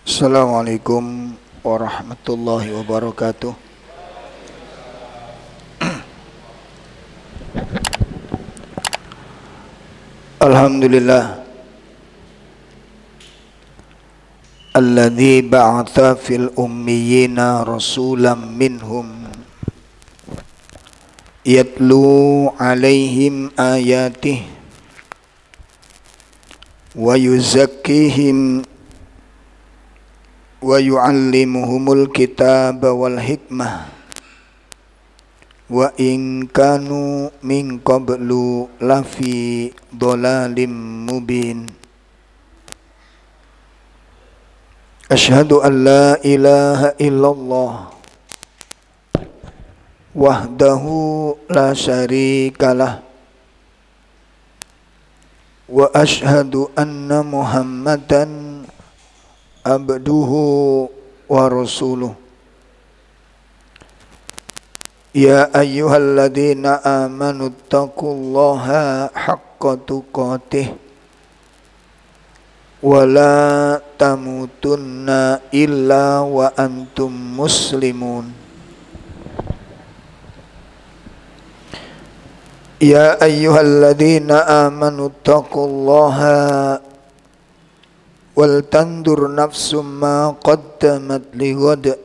Assalamualaikum warahmatullahi wabarakatuh. Alhamdulillah alladzi ba'atha fil ummiyina rasulam minhum yatlu alaihim ayatih wa yuzakkihim wa yu'allimuhumul kitaba wal hikmah wa in kanu min qablu lafi dhalalim mubin. Asyhadu an la ilaha illallah wahdahu la syarikalah wa asyhadu anna Muhammadan abduhu wa rasuluh. Ya ayyuhalladzina amanu taqullaha haqqa tuqatih wa la tamutunna illa wa antum muslimun. Ya ayyuhalladzina amanu taqullaha wal tandur nafsum ma qaddamat lighad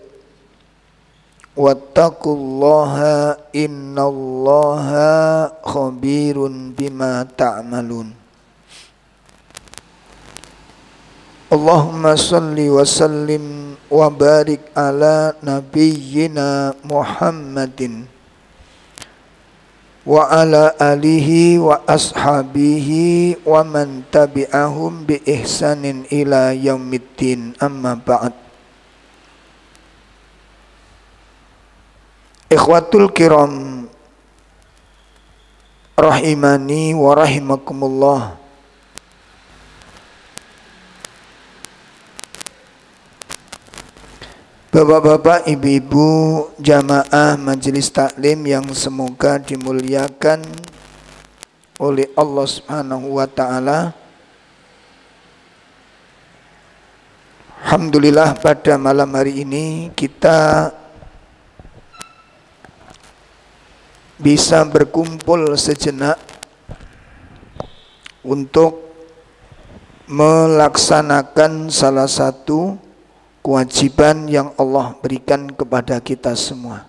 wattaqullaha innallaha khabirun bima ta'malun. Allahumma salli wa sallim wa barik ala nabiyyina Muhammadin wa ala alihi wa ashabihi wa man tabi'ahum bi ihsanin ila yaumiddin, amma ba'd. Ikhwatul kiram rahimani wa rahimakumullah. Bapak-bapak, ibu-ibu, jamaah majelis taklim yang semoga dimuliakan oleh Allah Subhanahu wa taala. Alhamdulillah pada malam hari ini kita bisa berkumpul sejenak untuk melaksanakan salah satu kewajiban yang Allah berikan kepada kita semua.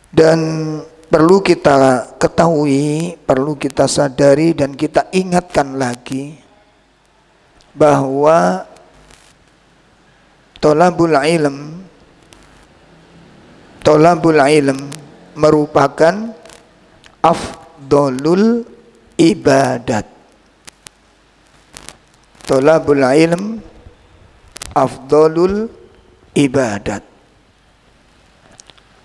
Dan perlu kita ketahui, perlu kita sadari dan kita ingatkan lagi bahwa thalabul ilm merupakan afdolul ibadat. Thalabul ilm afdolul ibadat.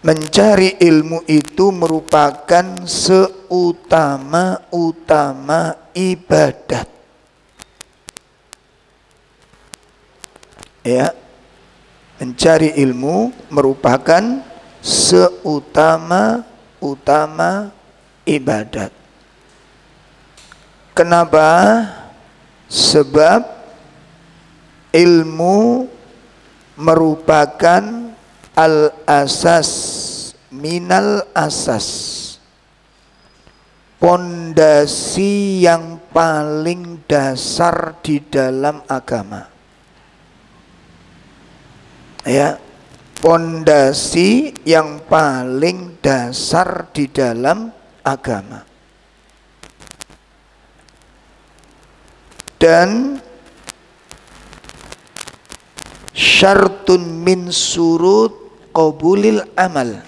Mencari ilmu itu merupakan seutama-utama ibadat. Ya, mencari ilmu merupakan seutama-utama ibadat. Kenapa? Sebab ilmu merupakan al-asas minal asas, pondasi yang paling dasar di dalam agama. Ya, pondasi yang paling dasar di dalam agama. Dan syartun min surut qabulil amal.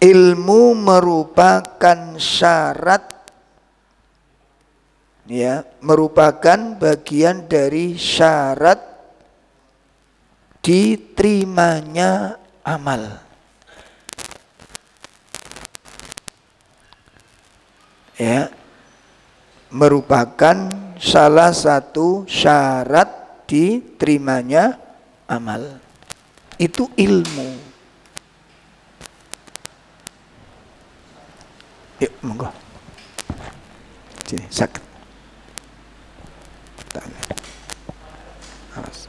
Ilmu merupakan syarat, ya, merupakan bagian dari syarat diterimanya amal. Ya, merupakan salah satu syarat diterimanya amal. Itu ilmu. Yuk, monggo. Sini, sakit. taala. Awas.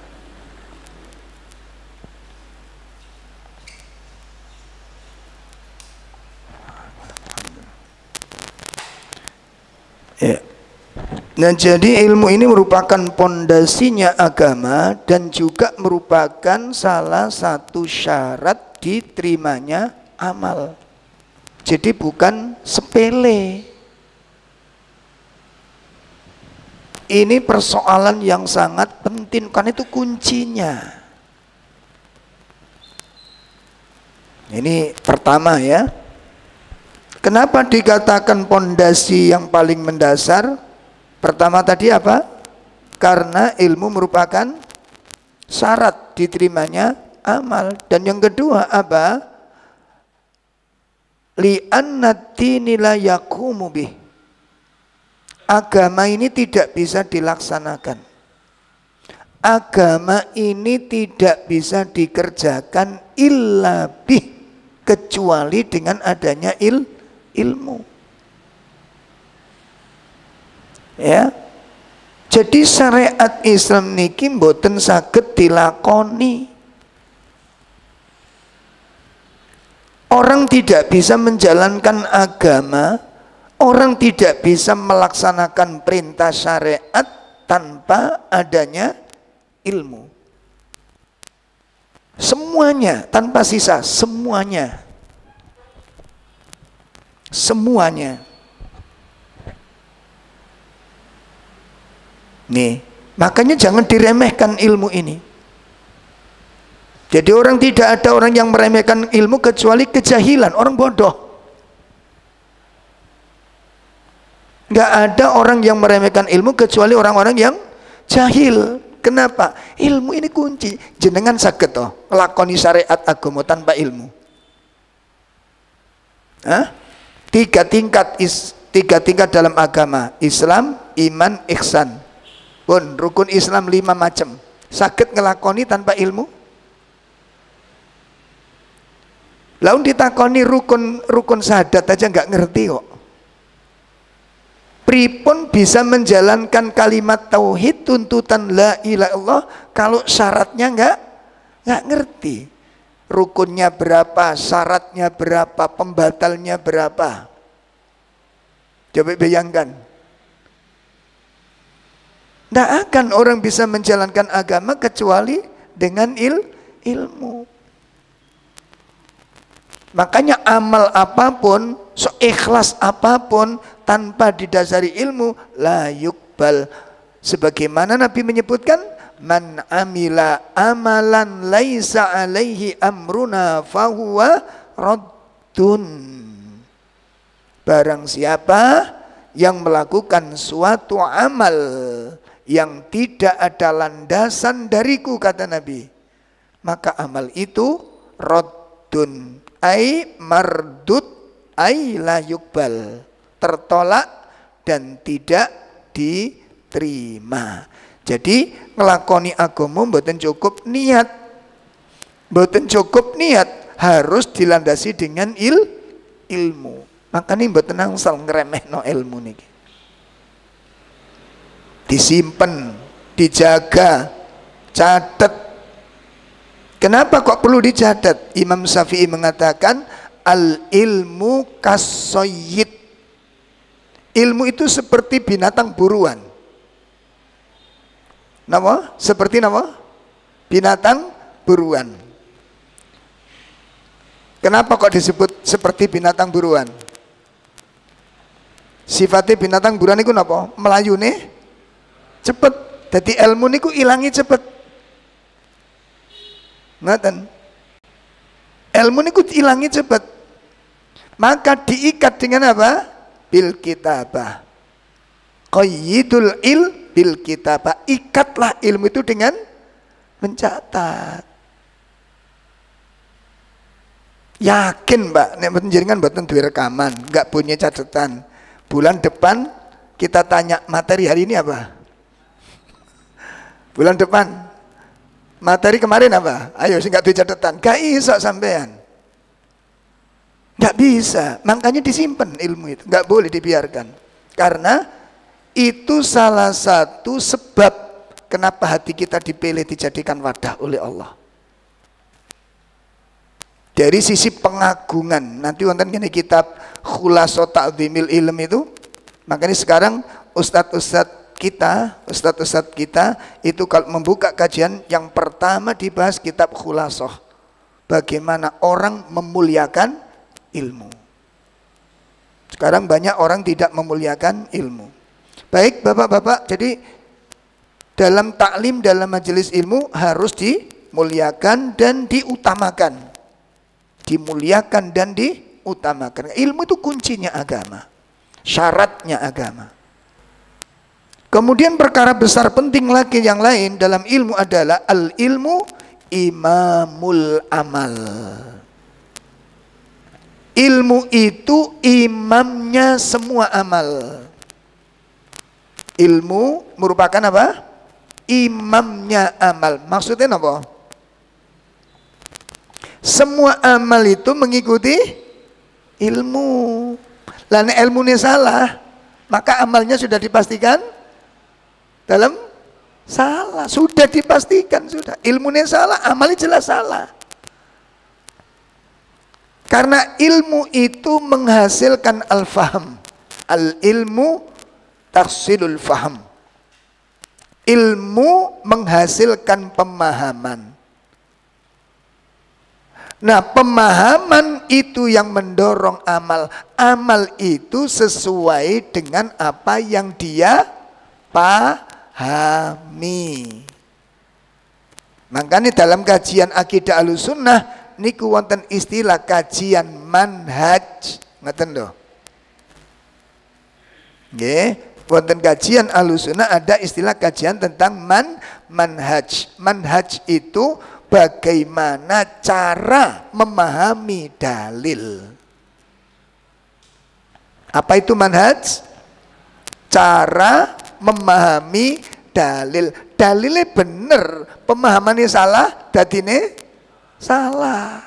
Ya. Nah, jadi ilmu ini merupakan pondasinya agama dan juga merupakan salah satu syarat diterimanya amal. Jadi bukan sepele. Ini persoalan yang sangat penting karena itu kuncinya. Ini pertama ya. Kenapa dikatakan pondasi yang paling mendasar? Pertama tadi apa? Karena ilmu merupakan syarat diterimanya amal. Dan yang kedua apa? Li'anna dini la yaqumu bih. Agama ini tidak bisa dilaksanakan. Agama ini tidak bisa dikerjakan illa bih, kecuali dengan adanya ilmu. Ya, jadi syariat Islam niki mboten saged dilakoni. Orang tidak bisa menjalankan agama, orang tidak bisa melaksanakan perintah syariat tanpa adanya ilmu. Semuanya tanpa sisa, semuanya. Semuanya. Nih, makanya jangan diremehkan ilmu ini. Jadi orang tidak ada orang yang meremehkan ilmu kecuali kejahilan, orang bodoh. Nggak ada orang yang meremehkan ilmu kecuali orang-orang yang jahil. Kenapa? Ilmu ini kunci. Jenengan saged toh nglakoni syariat agama tanpa ilmu. Hah? Tiga tingkat dalam agama: Islam, iman, ihsan. Pun rukun Islam 5 macam. Saged ngelakoni tanpa ilmu? Lalu ditakoni rukun syahadat aja nggak ngerti kok. Pripun bisa menjalankan kalimat tauhid tuntutan la ilaha illallah kalau syaratnya nggak ngerti. Rukunnya berapa, syaratnya berapa, pembatalnya berapa. Coba bayangkan. Tidak akan orang bisa menjalankan agama kecuali dengan ilmu. Makanya amal apapun, seikhlas apapun, tanpa didasari ilmu, la yukbal. Sebagaimana Nabi menyebutkan, man amila amalan laisa alaihi amruna fahuwa raddun. Barang siapa yang melakukan suatu amal yang tidak ada landasan dariku, kata Nabi, maka amal itu raddun, ai mardud, ai la yukbal, tertolak dan tidak diterima. Jadi ngelakoni agama mboten cukup niat, mboten cukup niat, harus dilandasi dengan ilmu. Makanya mboten angsal ngremehno ilmu niki. Disimpen, dijaga, catat. Kenapa kok perlu dicatat? Imam Syafi'i mengatakan al ilmu kasoyid. Ilmu itu seperti binatang buruan. Nama? Seperti nama? Binatang buruan. Kenapa kok disebut seperti binatang buruan? Sifatnya binatang buruan itu napa? Melayu nih cepet. Jadi ilmu niku ilangi cepet. Ngaten. Ilmu niku ilangi cepet. Maka diikat dengan apa? Bil kitabah. Qayyidul bil kitabah. Ikatlah ilmu itu dengan mencatat. Yakin mbak, nek jenengan mboten duwe rekaman, nggak punya catatan. Bulan depan kita tanya materi hari ini apa? Bulan depan materi kemarin apa? Ayo sing gak duwe catatan, gak iso sampean. Gak bisa, makanya disimpan ilmu itu, gak boleh dibiarkan. Karena Itu salah satu sebab kenapa hati kita dipilih dijadikan wadah oleh Allah. Dari sisi pengagungan, nanti wonten kene kitab Khulaso Ta'zimil Ilm itu, makanya sekarang ustadz-ustadz kita itu kalau membuka kajian yang pertama dibahas kitab Khulasoh, bagaimana orang memuliakan ilmu. Sekarang banyak orang tidak memuliakan ilmu. Baik bapak-bapak, jadi dalam taklim, dalam majelis ilmu harus dimuliakan dan diutamakan. Dimuliakan dan diutamakan. Ilmu itu kuncinya agama, syaratnya agama. Kemudian perkara besar penting lagi yang lain dalam ilmu adalah al-ilmu imamul amal. Ilmu itu imamnya semua amal. Ilmu merupakan apa? Imamnya amal. Maksudnya apa? Semua amal itu mengikuti ilmu. Lalu ilmunya salah, maka amalnya sudah dipastikan dalam salah. Sudah dipastikan, sudah. Ilmunya salah, amalnya jelas salah. Karena ilmu itu menghasilkan al-faham. Al-ilmu tahsilul faham. Ilmu menghasilkan pemahaman. Nah, pemahaman itu yang mendorong amal. Amal itu sesuai dengan apa yang dia pahami. Makanya dalam kajian akidah Ahlussunnah niku wonten istilah kajian manhaj. Ngaten lho. Nggih, wonten kajian Ahlussunnah ada istilah kajian tentang manhaj. Manhaj itu bagaimana cara memahami dalil. Apa itu manhaj? Cara memahami dalil. Dalilnya bener, pemahamannya salah, dadine salah.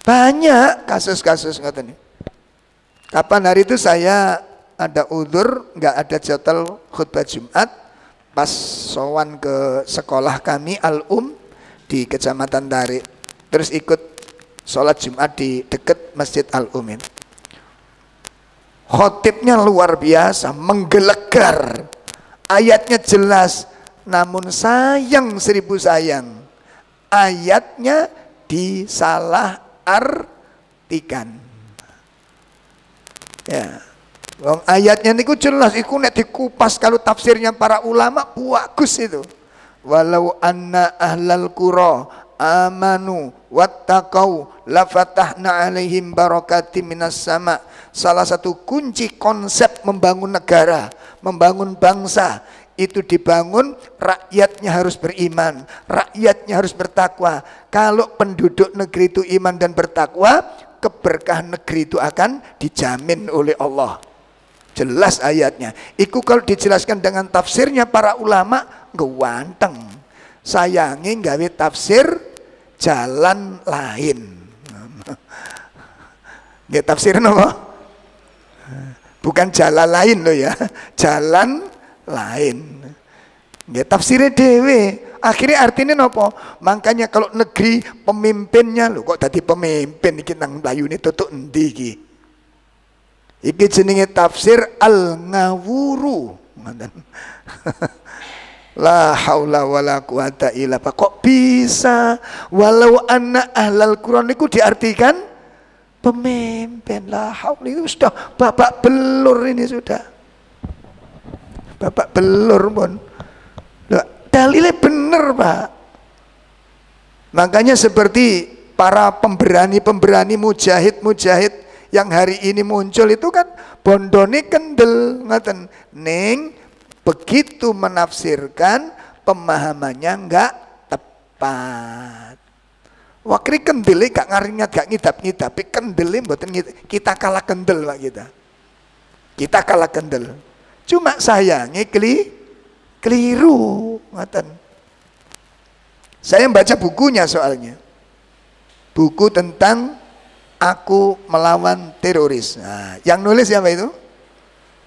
Banyak kasus-kasus ngoten. Kapan hari itu saya ada udzur, nggak ada jadwal khutbah Jumat, pas sowan ke sekolah kami di Kecamatan Tarik, terus ikut sholat Jumat di dekat Masjid Al-Um. Khotibnya luar biasa, menggelegar, ayatnya jelas, namun sayang seribu sayang, ayatnya disalah artikan. Ya, ayatnya niku jelas, iku nek dikupas kalau tafsirnya para ulama bagus itu. Walau anna ahlal qura amanu wattaqau lafatahna alaihim barakatim minas sama. Salah satu kunci konsep membangun negara, membangun bangsa, itu dibangun rakyatnya harus beriman, rakyatnya harus bertakwa. Kalau penduduk negeri itu iman dan bertakwa, keberkahan negeri itu akan dijamin oleh Allah. Jelas ayatnya. Iku kalau dijelaskan dengan tafsirnya para ulama ganteng. Sayangi gawe tafsir jalan lain. Nggih tafsir apa? Bukan jalan lain loh ya, jalan lain. Nggih tafsirnya dewe. Akhirnya artinya nopo? Makanya kalau negeri pemimpinnya lho kok tadi pemimpin iki nang mlayune tutuk endi iki? Iki jenenge tafsir Al-Ngawuru. La haula wala quwata illa billah. Kok bisa walau anna ahlal Quran itu diartikan pemimpin. La haula, itu sudah babak belur ini sudah. Babak belur pun. Dalilnya bener Pak. Makanya seperti para pemberani-pemberani mujahid-mujahid yang hari ini muncul itu kan bondone kendel ngaten ning begitu menafsirkan pemahamannya enggak tepat. Wakri kendele gak ngaringat gak ngidap-ngidap, tapi kendele mboten kita kalah kendel Pak kita. Kita kalah kendel. Cuma sayangnya keliru ngaten. Saya baca bukunya soalnya. Buku tentang Aku Melawan Teroris. Nah, yang nulis siapa itu?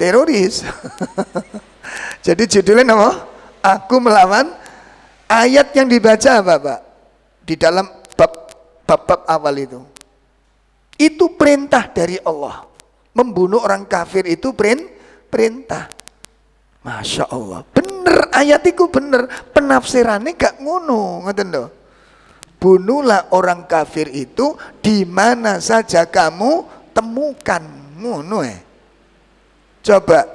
teroris. Jadi judulnya apa? Aku melawan. Ayat yang dibaca apa Pak? Di dalam bab awal itu perintah dari Allah. Membunuh orang kafir itu perintah. Masya Allah, bener ayat itu bener. Penafsirannya gak ngono, ngoten lho. Bunuhlah orang kafir itu di mana saja kamu temukan, ngono Coba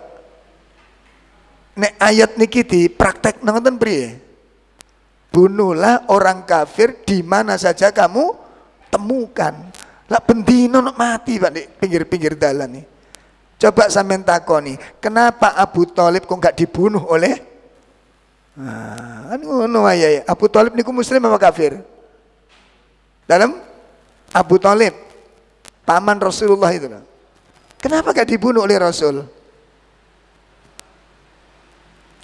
nek ayat niki dipraktek ngoten priye? Bunuhlah orang kafir di mana saja kamu temukan. Lah bendino mati Pak di pinggir-pinggir dalan nih. Coba sampean takoni, kenapa Abu Thalib kok enggak dibunuh oleh ngono wae. Abu Thalib niku muslim apa kafir? Dalam Abu Thalib paman Rasulullah itu. Kenapa enggak dibunuh oleh Rasul?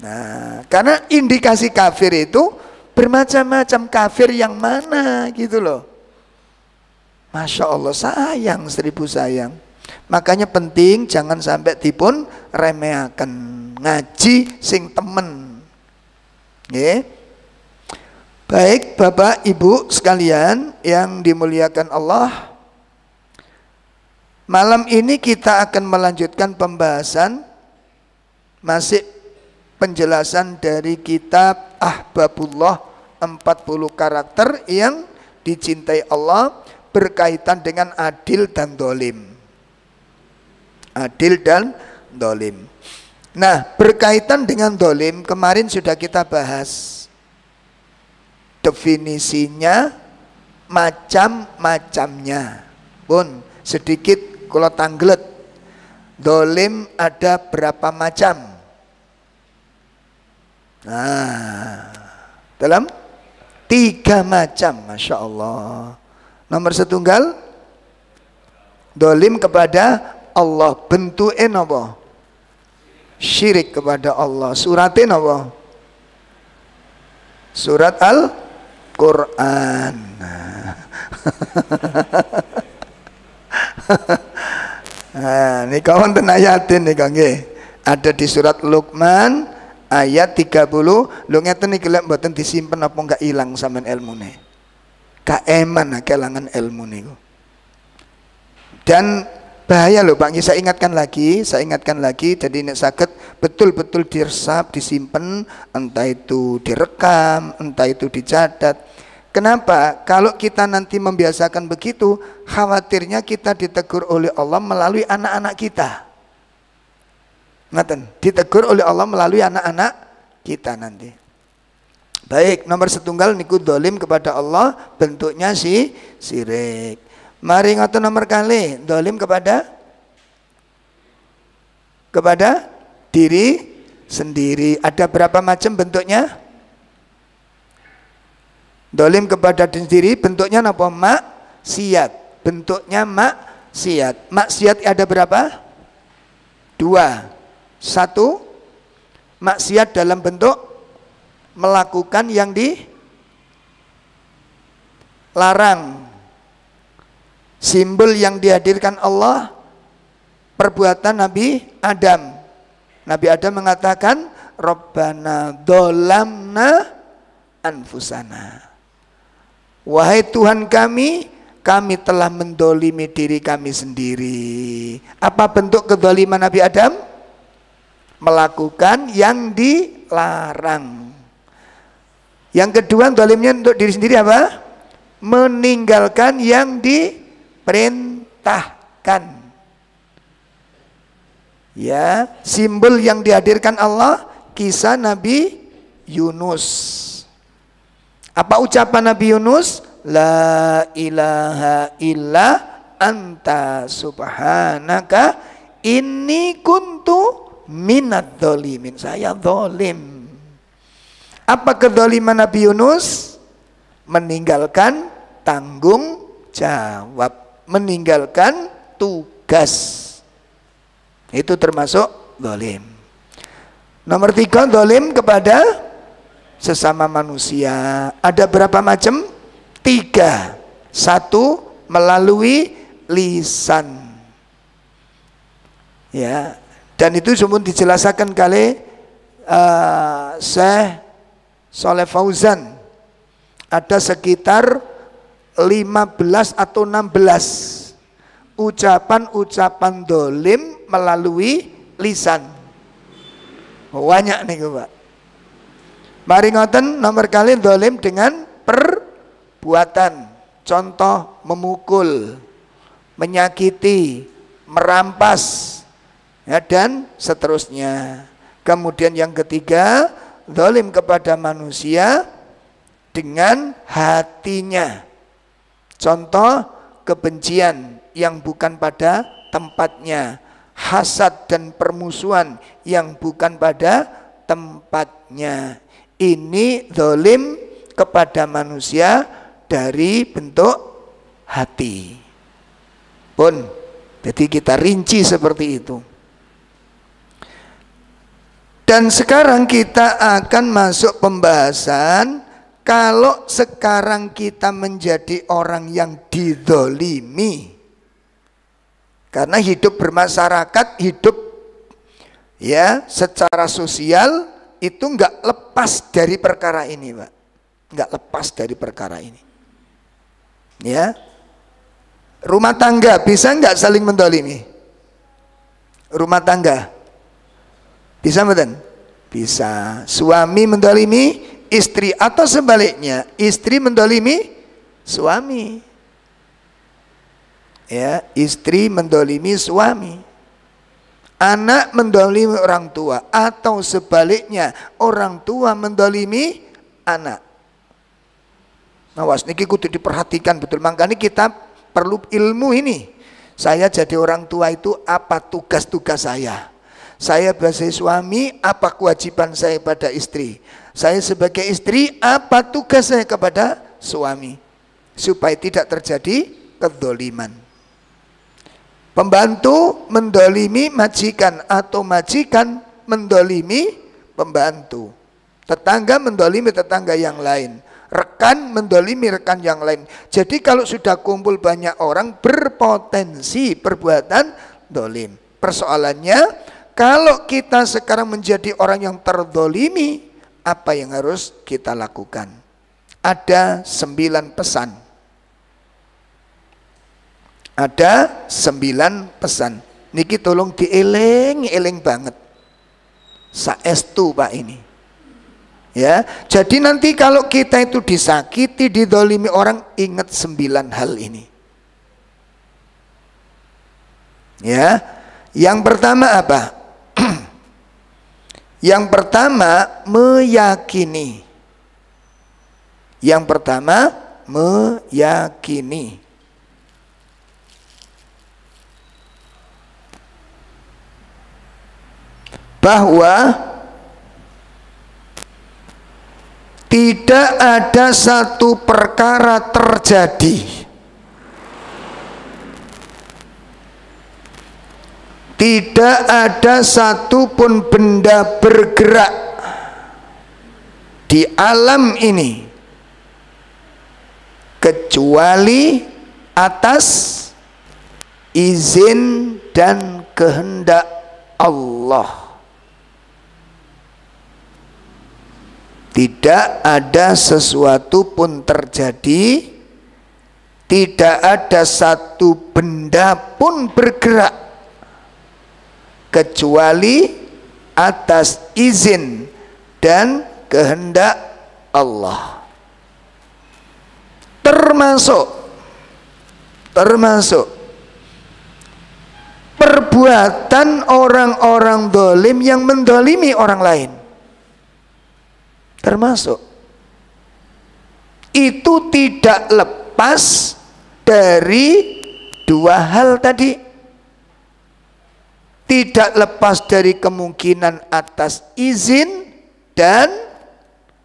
Nah, karena indikasi kafir itu bermacam-macam. Kafir yang mana gitu loh. Masya Allah, sayang, seribu sayang. Makanya penting jangan sampai dipun remehaken, ngaji sing temen. Nggih. Baik Bapak Ibu sekalian yang dimuliakan Allah, malam ini kita akan melanjutkan pembahasan masih penjelasan dari kitab Ahbabullah, 40 karakter yang dicintai Allah berkaitan dengan adil dan dolim. Adil dan dolim. Nah, berkaitan dengan dolim kemarin sudah kita bahas definisinya, macam-macamnya. Pun sedikit kula tanglet. Dolim ada berapa macam? Nah, dalam 3 macam, Masya Allah. Nomor setunggal, dolim kepada Allah, bentuknya apa? Syirik kepada Allah. Suratnya apa? Surat Al-Quran. Nah, ini kawan ten ayatin nih nggih. Ada di surat Luqman ayat 30. Lho ngeten niki lek mboten disimpen apa enggak ilang sampean ilmune. Kaeman kelangan ilmu niku. Dan bahaya loh Pak, saya ingatkan lagi, jadi nek saged betul-betul diresap, disimpan, entah itu direkam, entah itu dicatat. Kenapa? Kalau kita nanti membiasakan begitu, khawatirnya kita ditegur oleh Allah melalui anak-anak kita. Ngaten, ditegur oleh Allah melalui anak-anak kita nanti. Baik, nomor setunggal niku dolim kepada Allah, bentuknya syirik. Mari ngoten nomor kali, dolim kepada diri sendiri. Ada berapa macam bentuknya? Dolim kepada diri sendiri bentuknya apa? Maksiat. Bentuknya maksiat. Maksiat ada berapa? 2. 1, maksiat dalam bentuk melakukan yang dilarang. Simbol yang dihadirkan Allah, perbuatan Nabi Adam. Nabi Adam mengatakan, Rabbana dolamna anfusana. Wahai Tuhan kami telah mendolimi diri kami sendiri. Apa bentuk kedoliman Nabi Adam? Melakukan yang dilarang. Yang kedua, dolimnya untuk diri sendiri apa? Meninggalkan yang diperintahkan. Ya, simbol yang dihadirkan Allah, kisah Nabi Yunus. Apa ucapan Nabi Yunus? La ilaha illa anta subhanaka inni kuntu minadz dzalimin. Saya zalim. Apa kedzaliman Nabi Yunus? Meninggalkan tanggung jawab, meninggalkan tugas. Itu termasuk zalim. Nomor 3, zalim kepada sesama manusia. Ada berapa macam? 3. 1, melalui lisan. Ya, Dan itu semua dijelaskan kali Syekh Shalih Fauzan. Ada sekitar 15 atau 16 ucapan-ucapan dolim melalui lisan. Banyak nih Pak. Mari ngoten nomor kali dolim dengan perbuatan. Contoh memukul, menyakiti, merampas, ya, dan seterusnya. Kemudian yang ketiga, zalim kepada manusia dengan hatinya. Contoh kebencian yang bukan pada tempatnya, hasad dan permusuhan yang bukan pada tempatnya. Ini zalim kepada manusia dari bentuk hati. Pun, jadi kita rinci seperti itu. Dan sekarang kita akan masuk pembahasan kalau sekarang kita menjadi orang yang dizolimi. Karena hidup bermasyarakat, hidup ya secara sosial itu enggak lepas dari perkara ini, Pak. Enggak lepas dari perkara ini. Ya. Rumah tangga bisa enggak saling mendolimi? Rumah tangga bisa betul? Bisa. Suami mendolimi istri atau sebaliknya, istri mendolimi suami. Ya, istri mendolimi suami. Anak mendolimi orang tua atau sebaliknya, orang tua mendolimi anak. Nah, was niki kudu diperhatikan betul. Makanya kita perlu ilmu ini. Saya jadi orang tua itu apa tugas-tugas saya? Saya sebagai suami, apa kewajiban saya pada istri? Saya sebagai istri, apa tugas saya kepada suami? Supaya tidak terjadi kedzoliman. Pembantu mendolimi majikan atau majikan mendolimi pembantu. Tetangga mendolimi tetangga yang lain. Rekan mendolimi rekan yang lain. Jadi kalau sudah kumpul banyak orang berpotensi perbuatan dolim. Persoalannya, kalau kita sekarang menjadi orang yang terdolimi, apa yang harus kita lakukan? Ada 9 pesan. Ada 9 pesan. Niki tolong dieling-eling banget. Saestu Pak ini. Ya, jadi nanti kalau kita itu disakiti, didolimi orang, ingat 9 hal ini. Ya, yang pertama apa? Yang pertama meyakini. Yang pertama meyakini. Bahwa tidak ada satu perkara terjadi, tidak ada satupun benda bergerak di alam ini kecuali atas izin dan kehendak Allah. Tidak ada sesuatu pun terjadi, tidak ada satu benda pun bergerak kecuali atas izin dan kehendak Allah. Termasuk perbuatan orang-orang dolim yang mendolimi orang lain. Termasuk itu tidak lepas dari 2 hal tadi. Tidak lepas dari kemungkinan atas izin dan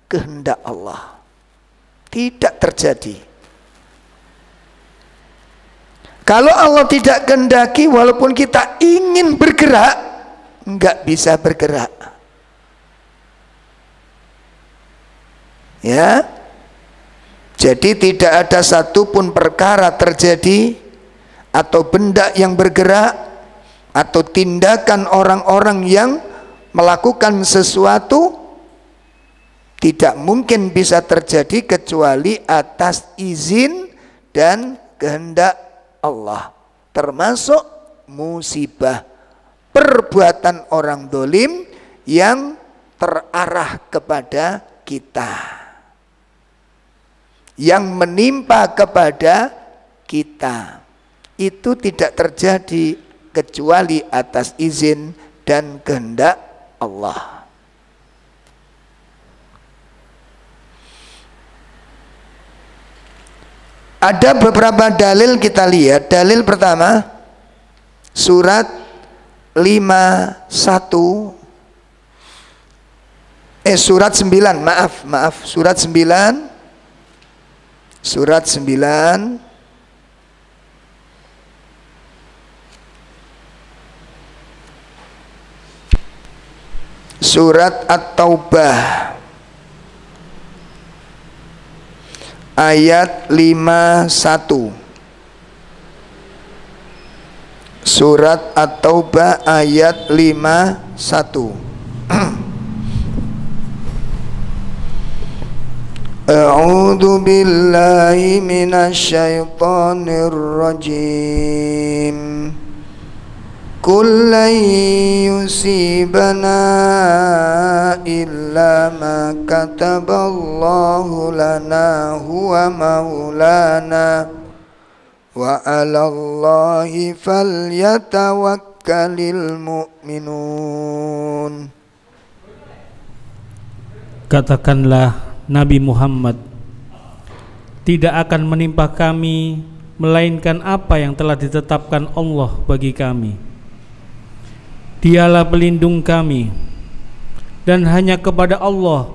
kehendak Allah. Tidak terjadi. Kalau Allah tidak kehendaki, walaupun kita ingin bergerak, enggak bisa bergerak. Ya, jadi tidak ada satupun perkara terjadi atau benda yang bergerak atau tindakan orang-orang yang melakukan sesuatu tidak mungkin bisa terjadi kecuali atas izin dan kehendak Allah, termasuk musibah, perbuatan orang dolim yang terarah kepada kita, yang menimpa kepada kita, itu tidak terjadi kecuali atas izin dan kehendak Allah. Ada beberapa dalil, kita lihat. Dalil pertama, surat 51, surat 9, maaf, surat 9, surat At-Taubah ayat 51. Surat At-Taubah ayat 51. A'udzu billahi minasyaitonir rajim. Qul lan yusibana illa ma kataballahu lana huwa maulana wa 'alallahi falyatawakkalul mu'minun. Katakanlah Nabi Muhammad, tidak akan menimpa kami melainkan apa yang telah ditetapkan Allah bagi kami. Dialah pelindung kami, dan hanya kepada Allah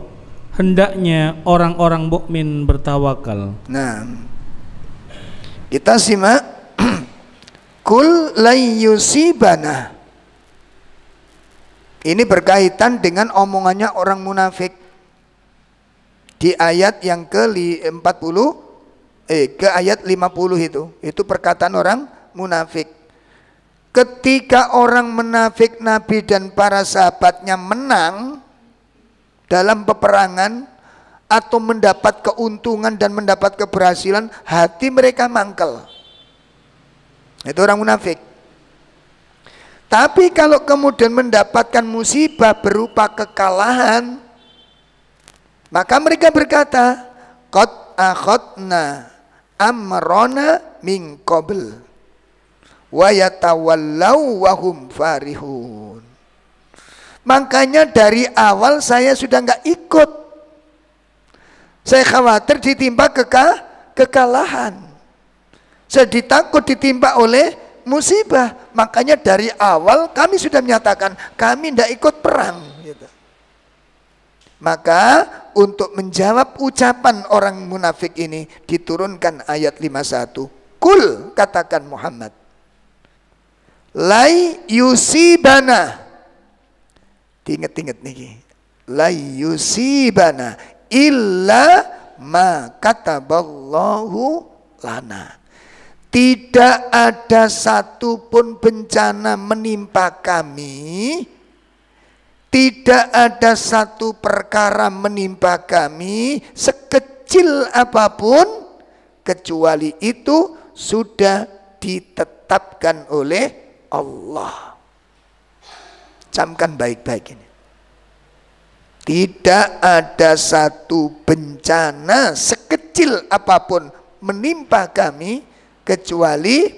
hendaknya orang-orang mukmin bertawakal. Nah, kita simak. Kul lan yusibana. Ini berkaitan dengan omongannya orang munafik di ayat yang ke-40, ke ayat 50 itu perkataan orang munafik. Ketika orang munafik Nabi dan para sahabatnya menang dalam peperangan atau mendapat keuntungan dan mendapat keberhasilan, hati mereka mangkel. Itu orang munafik. Tapi kalau kemudian mendapatkan musibah berupa kekalahan, maka mereka berkata, qad akhadna amrona min qabl wa yatawallau wa hum farihun. Makanya dari awal saya sudah nggak ikut. Saya khawatir ditimpa kekalahan. Saya takut ditimpa oleh musibah. Makanya dari awal kami sudah menyatakan kami tidak ikut perang. Gitu. Maka untuk menjawab ucapan orang munafik ini diturunkan ayat 51. Kul, katakan Muhammad, lai yusibana, diinget-inget nih, lai yusibana illa ma kataballahu lana. Tidak ada satupun bencana menimpa kami, tidak ada satu perkara menimpa kami sekecil apapun, kecuali itu sudah ditetapkan oleh Allah. Camkan baik-baik ini. Tidak ada satu bencana sekecil apapun menimpa kami kecuali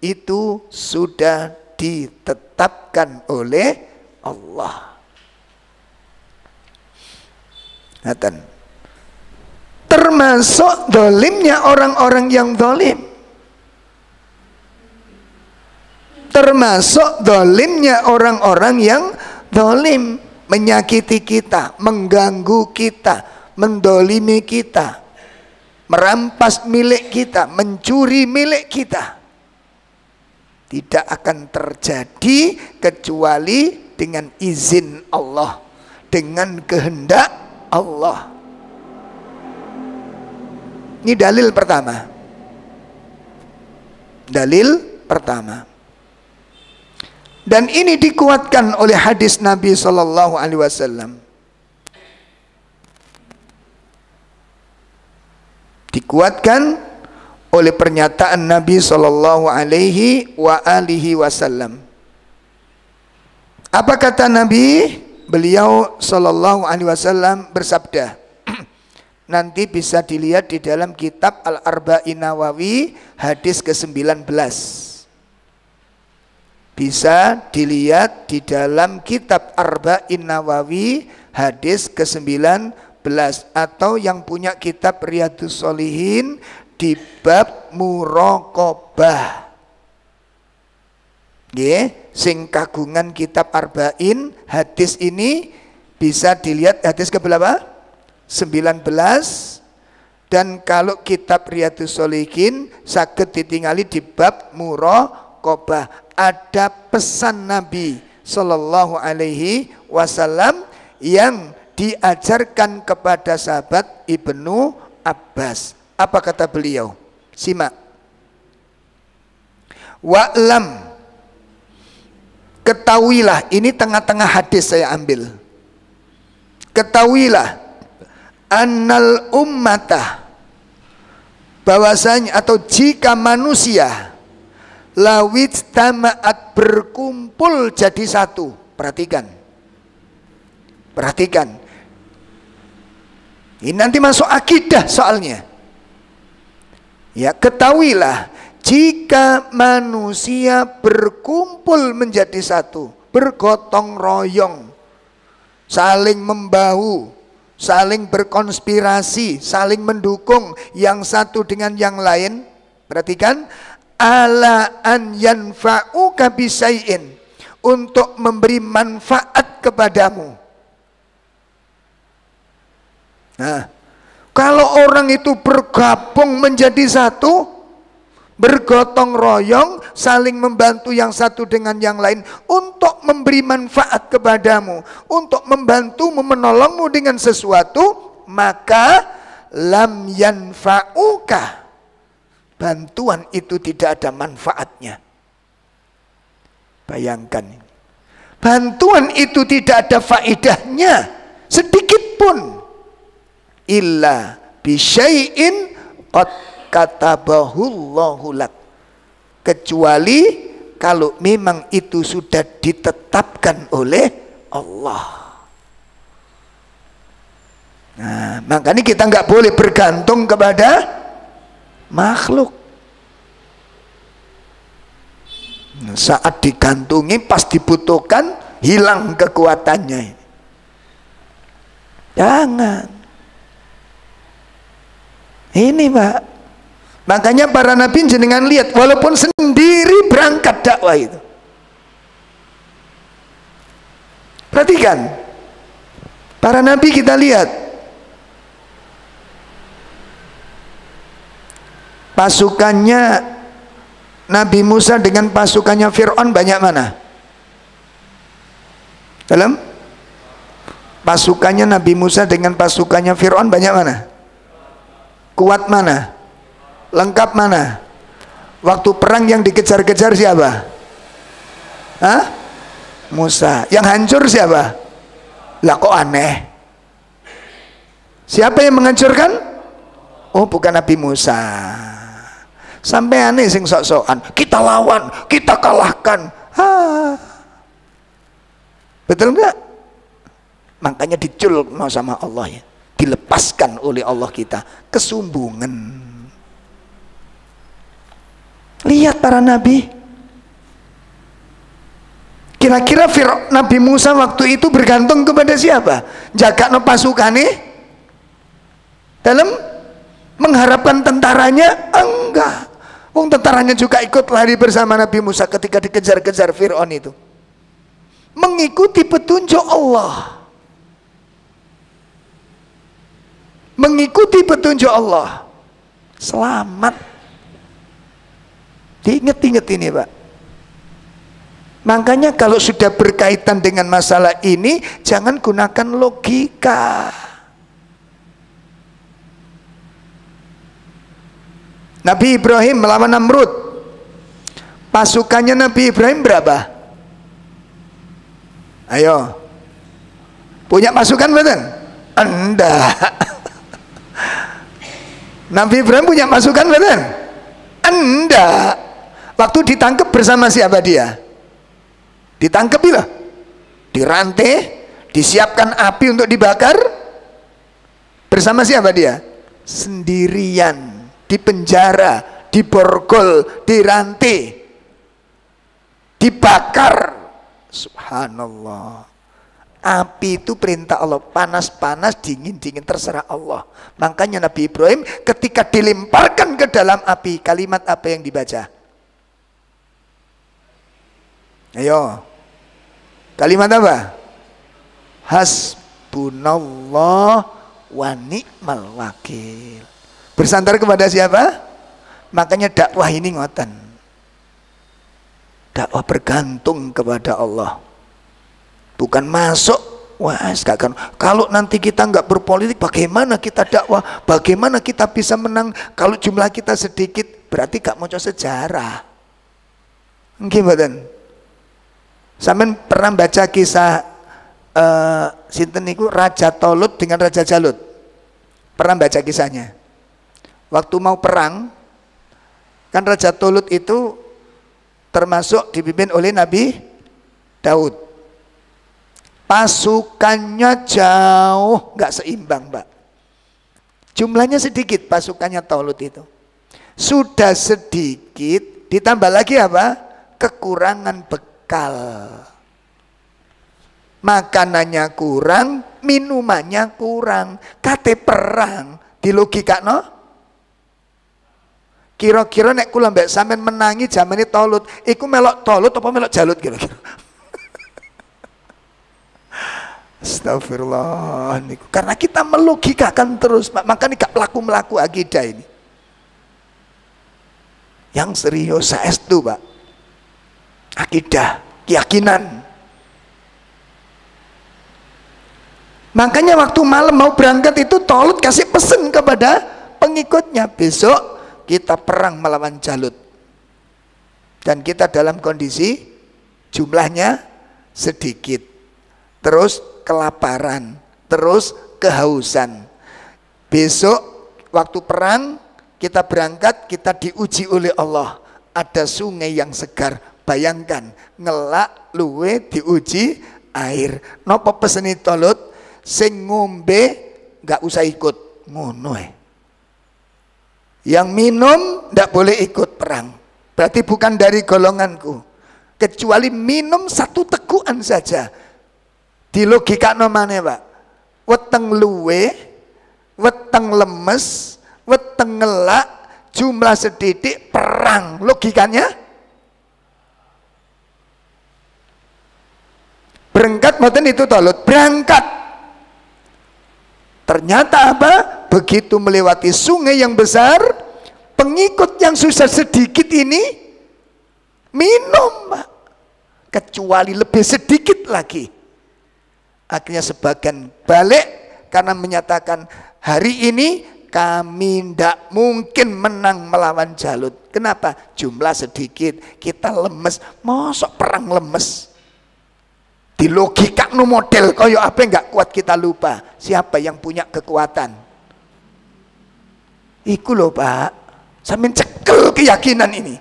itu sudah ditetapkan oleh Allah. Ngatan. Termasuk dolimnya orang-orang yang dolim. Termasuk dolimnya orang-orang yang dolim, menyakiti kita, mengganggu kita, mendolimi kita, merampas milik kita, mencuri milik kita. Tidak akan terjadi kecuali dengan izin Allah, dengan kehendak Allah. Ini dalil pertama. Dalil pertama. Dan ini dikuatkan oleh hadis Nabi Sallallahu Alaihi Wasallam. Dikuatkan oleh pernyataan Nabi Sallallahu Alaihi Wasallam. Apa kata Nabi? Beliau Sallallahu Alaihi Wasallam bersabda, nanti bisa dilihat di dalam kitab Al-Arba'in Nawawi hadis ke-19. Bisa dilihat di dalam kitab Arba'in Nawawi hadis ke-19, atau yang punya kitab Riyadhus Shalihin di bab muraqabah. Nggih, sing kagungan kitab Arba'in hadis ini bisa dilihat hadis ke berapa? 19. Dan kalau kitab Riyadhus Shalihin saged ditingali di bab muraqabah. Ada pesan Nabi Sallallahu Alaihi Wasallam yang diajarkan kepada sahabat Ibnu Abbas. Apa kata beliau? Simak. Wa'lam, ketahuilah, ini tengah-tengah hadis saya ambil. Ketahuilah annal ummata, bahwasanya atau jika manusia lawit tamaat, berkumpul jadi satu. Perhatikan, perhatikan. Ini nanti masuk akidah soalnya. Ya, ketahuilah jika manusia berkumpul menjadi satu, bergotong royong, saling membahu, saling berkonspirasi, saling mendukung yang satu dengan yang lain. Perhatikan, ala an yanfa'uka bisai'in, untuk memberi manfaat kepadamu. Nah, kalau orang itu bergabung menjadi satu, bergotong royong, saling membantu yang satu dengan yang lain untuk memberi manfaat kepadamu, untuk membantu menolongmu dengan sesuatu, maka lam yanfa'uka, bantuan itu tidak ada manfaatnya. Bayangkan, bantuan itu tidak ada faedahnya sedikit pun, illa bisyai'in qad katabahullahu lak, kecuali kalau memang itu sudah ditetapkan oleh Allah. Nah, makanya kita nggak boleh bergantung kepada makhluk. Saat digantungi pas dibutuhkan hilang kekuatannya. Jangan. Ini Pak, makanya para nabi jenengan lihat, walaupun sendiri berangkat dakwah itu. Perhatikan, para nabi kita lihat, pasukannya Nabi Musa dengan pasukannya Fir'aun banyak mana? Dalam pasukannya Nabi Musa dengan pasukannya Fir'aun banyak mana? Kuat mana? Lengkap mana? Waktu perang yang dikejar-kejar siapa? Hah? Musa. Yang hancur siapa? Lah kok aneh? Siapa yang menghancurkan? Oh, bukan Nabi Musa. Sampai aneh sing sok-sokan, kita lawan, kita kalahkan. Betul enggak? Makanya diculuk sama Allah ya, dilepaskan oleh Allah kita, kesumbungan. Lihat para nabi. Kira-kira Nabi Musa waktu itu bergantung kepada siapa? Jaga no pasukane? Dalam mengharapkan tentaranya? Enggak. Wong tentaranya juga ikut lari bersama Nabi Musa ketika dikejar-kejar Fir'aun itu. Mengikuti petunjuk Allah. Mengikuti petunjuk Allah. Selamat. Diingat-ingat ini Pak. Makanya kalau sudah berkaitan dengan masalah ini, jangan gunakan logika. Nabi Ibrahim melawan Namrud. Pasukannya Nabi Ibrahim berapa? Ayo. Punya masukan betul? Enggak. Nabi Ibrahim punya masukan betul? Enggak. Waktu ditangkap bersama siapa dia? Ditangkap itu, dirantai, disiapkan api untuk dibakar. Bersama siapa dia? Sendirian, di penjara, diborgol, dirantai, dibakar. Subhanallah. Api itu perintah Allah, panas-panas, dingin-dingin, terserah Allah. Makanya Nabi Ibrahim ketika dilemparkan ke dalam api, kalimat apa yang dibaca? Ayo, kalimat apa? Hasbunallah wa ni'mal wakil. Bersandar kepada siapa? Makanya dakwah ini ngoten. Dakwah bergantung kepada Allah. Bukan masuk, wah sekarang. Kalau nanti kita nggak berpolitik, bagaimana kita dakwah? Bagaimana kita bisa menang? Kalau jumlah kita sedikit, berarti gak mau sejarah. Gimana? Sampeyan pernah baca kisah sinten niku Raja Tolut dengan Raja Jalut? Pernah baca kisahnya? Waktu mau perang, kan Raja Tolut itu termasuk dipimpin oleh Nabi Daud. Pasukannya jauh nggak seimbang, Mbak. Jumlahnya sedikit pasukannya Tolut itu. Sudah sedikit, ditambah lagi apa? Kekurangan bekal. Makanannya kurang, minumannya kurang. Kate perang di logika no? Kira-kira nek kula mbek sampean menangi zamane Tolut, iku melok Tolut apa melok Jalut kira-kira? Astagfirullah niku. Karena kita melogikakan terus, makanya gak melaku akidah ini. Yang serius saestu, Pak. Akidah, keyakinan. Makanya waktu malam mau berangkat itu Tolut kasih pesan kepada pengikutnya, besok kita perang melawan Jalut. Dan kita dalam kondisi jumlahnya sedikit. Terus kelaparan, terus kehausan. Besok waktu perang kita berangkat, kita diuji oleh Allah. Ada sungai yang segar. Bayangkan, ngelak luwe diuji air. Napa peseni Tolut? Sing ngombe nggak usah ikut, ngono. Yang minum nggak boleh ikut perang. Berarti bukan dari golonganku. Kecuali minum satu tegukan saja. Di logika nomane, Pak. Weteng luwe, weteng lemes, weteng ngelak, jumlah sedikit, perang. Logikanya? Berangkat moten itu Tolut, berangkat. Ternyata apa? Begitu melewati sungai yang besar, pengikut yang susah sedikit ini minum, Pak. Kecuali lebih sedikit lagi. Akhirnya sebagian balik karena menyatakan hari ini kami tidak mungkin menang melawan Jalut. Kenapa? Jumlah sedikit, kita lemes. Mosok perang lemes? Di logika no model koyo apa enggak kuat kita lupa siapa yang punya kekuatan. Iku loh, Pak. Sampeyan cekel keyakinan ini.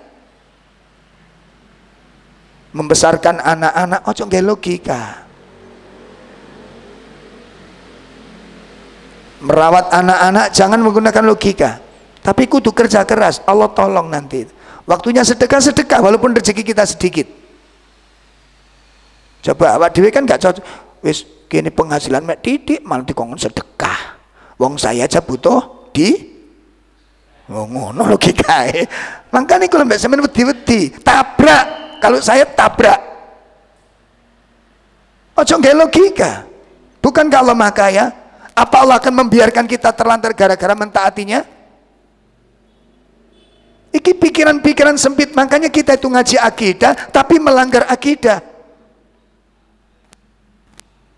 Membesarkan anak-anak ojo nggih logika. Merawat anak-anak jangan menggunakan logika. Tapi kudu kerja keras. Allah tolong nanti. Waktunya sedekah walaupun rezeki kita sedikit. Coba awak dhewe kan gak cocok. Wis kene penghasilan mek titik malah dikongkon sedekah. Wong saya aja butuh di ngono logikae. Makane kalau mbak sampean wedi-wedi, tabrak. Kalau saya tabrak. Ojo nggih logika. Bukan kalau maka ya, apa Allah akan membiarkan kita terlantar gara-gara mentaatinya? Iki pikiran-pikiran sempit. Makanya kita itu ngaji akidah tapi melanggar akidah.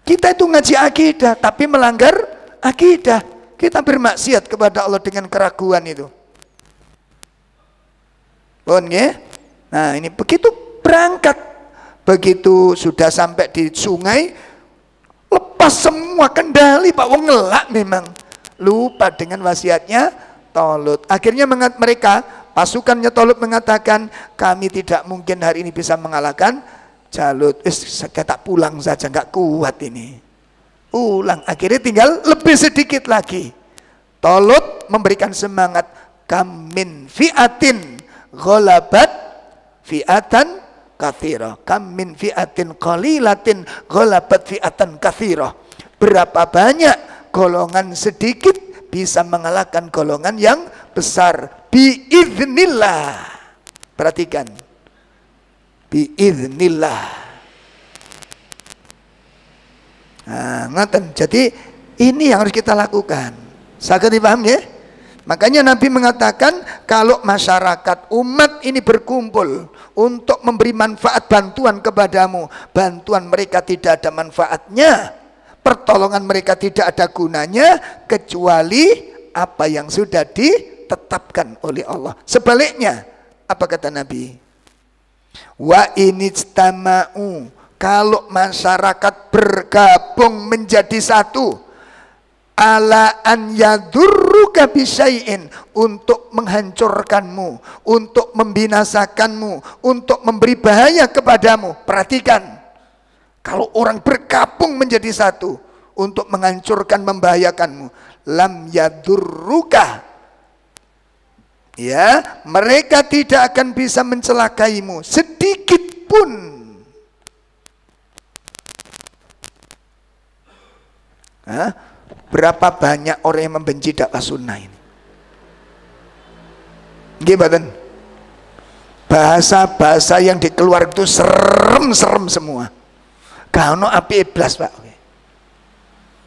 Kita itu ngaji akidah tapi melanggar akidah. Kita bermaksiat kepada Allah dengan keraguan itu. Bon, ya? Nah, ini begitu berangkat Begitu sudah sampai di sungai, lepas semua kendali, Pak. Wong ngelak memang. Lupa dengan wasiatnya Tolut. Akhirnya mereka, pasukannya Tolut mengatakan, kami tidak mungkin hari ini bisa mengalahkan Jalut. Saya tak pulang saja, nggak kuat ini. Ulang. Akhirnya tinggal lebih sedikit lagi. Tolut memberikan semangat. Kam min fi'atin ghalabat fi'atan kathira. Kam min fi'atin qalilatin ghalabat fi'atan kathira. Berapa banyak golongan sedikit bisa mengalahkan golongan yang besar. Biiznillah. Perhatikan. Biiznillah. Nah, ngaten. Jadi ini yang harus kita lakukan. Saged dipaham ya? Makanya Nabi mengatakan kalau masyarakat umat ini berkumpul untuk memberi manfaat bantuan kepadamu, bantuan mereka tidak ada manfaatnya, pertolongan mereka tidak ada gunanya kecuali apa yang sudah ditetapkan oleh Allah. Sebaliknya, apa kata Nabi? Wa inijtama'u, kalau masyarakat bergabung menjadi satu, ala an yadurruka bisyai'in, untuk menghancurkanmu, untuk membinasakanmu, untuk memberi bahaya kepadamu. Perhatikan, kalau orang bergabung menjadi satu untuk menghancurkan, membahayakanmu, lam yadurruka, ya, mereka tidak akan bisa mencelakaimu sedikit pun. Hah? Berapa banyak orang yang membenci dakwah sunnah ini? Gimana? Bahasa-bahasa yang dikeluar itu serem-serem semua. Kano api iblis, Pak.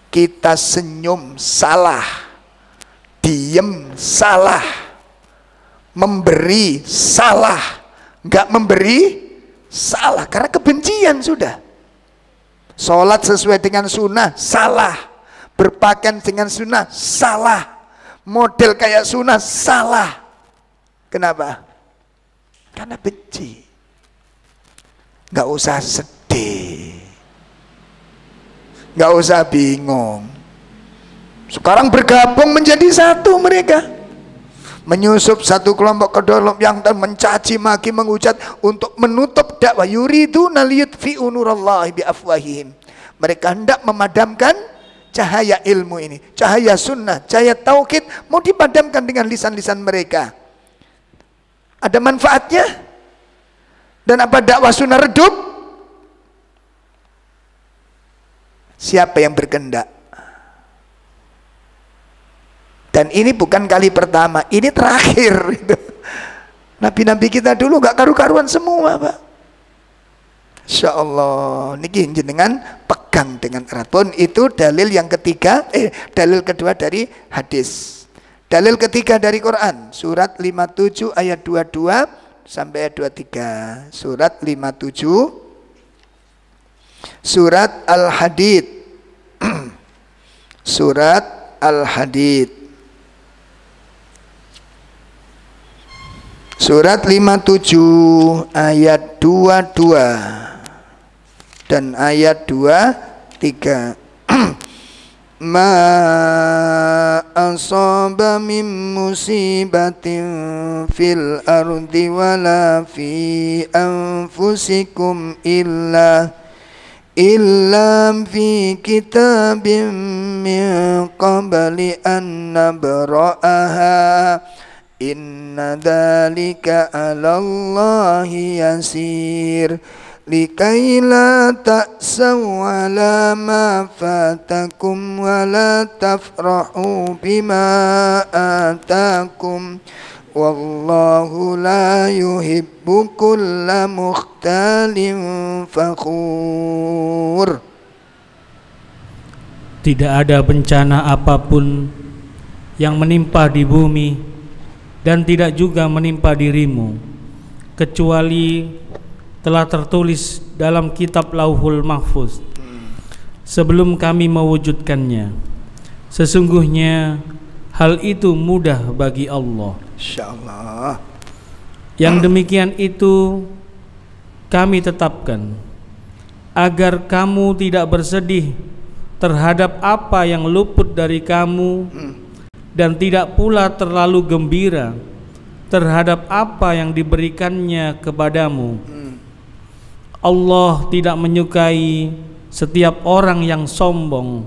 Kita senyum salah, diem salah, memberi salah, nggak memberi salah, karena kebencian sudah. Sholat sesuai dengan sunnah salah, berpakaian dengan sunnah salah, model kayak sunnah salah. Kenapa? Karena benci. Nggak usah sedih, nggak usah bingung. Sekarang bergabung menjadi satu mereka, menyusup satu kelompok ke dalam yang mencaci maki, menghujat untuk menutup dakwah. Yuriduna liyutfi'u nurallahi biafwahihim. Mereka hendak memadamkan cahaya ilmu ini, cahaya sunnah, cahaya tauhid, mau dipadamkan dengan lisan-lisan mereka. Ada manfaatnya? Dan apa dakwah sunnah redup? Siapa yang berkehendak? Dan ini bukan kali pertama, ini terakhir. Nabi-nabi kita dulu gak karu-karuan semua, Pak. Insya Allah, niki jenengan pegang dengan erat. Pun itu dalil yang ketiga, dalil kedua dari hadis. Dalil ketiga dari Quran, surat 57 ayat 22 sampai ayat 23. Surat 57, surat Al-Hadid. Surat Al-Hadid. Surat 57 ayat 22 dan ayat 23. Ma asaba min musibatin fil ardi wala fi anfusikum illa fi kitabim min qabli an nabra'aha inna dzalika 'ala Allahi yasir. Likai la ta'saw ala ma fatakum wa la tafrahu bima atakum wallahu la yuhibbu kulla mukhtalin fakhur. Tidak ada bencana apapun yang menimpa di bumi dan tidak juga menimpa dirimu kecuali telah tertulis dalam kitab Lauhul Mahfuz sebelum kami mewujudkannya. Sesungguhnya hal itu mudah bagi Allah. Insyaallah. Yang demikian itu kami tetapkan agar kamu tidak bersedih terhadap apa yang luput dari kamu dan tidak pula terlalu gembira terhadap apa yang diberikannya kepadamu. Allah tidak menyukai setiap orang yang sombong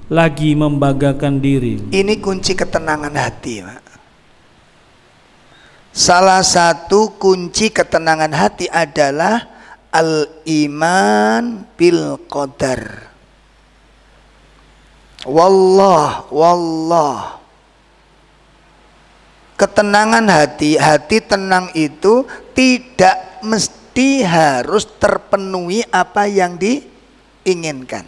lagi membanggakan diri. Ini kunci ketenangan hati, Pak. Salah satu kunci ketenangan hati adalah al-iman bil qadar. Wallah. Ketenangan hati, hati tenang itu tidak mesti harus terpenuhi apa yang diinginkan.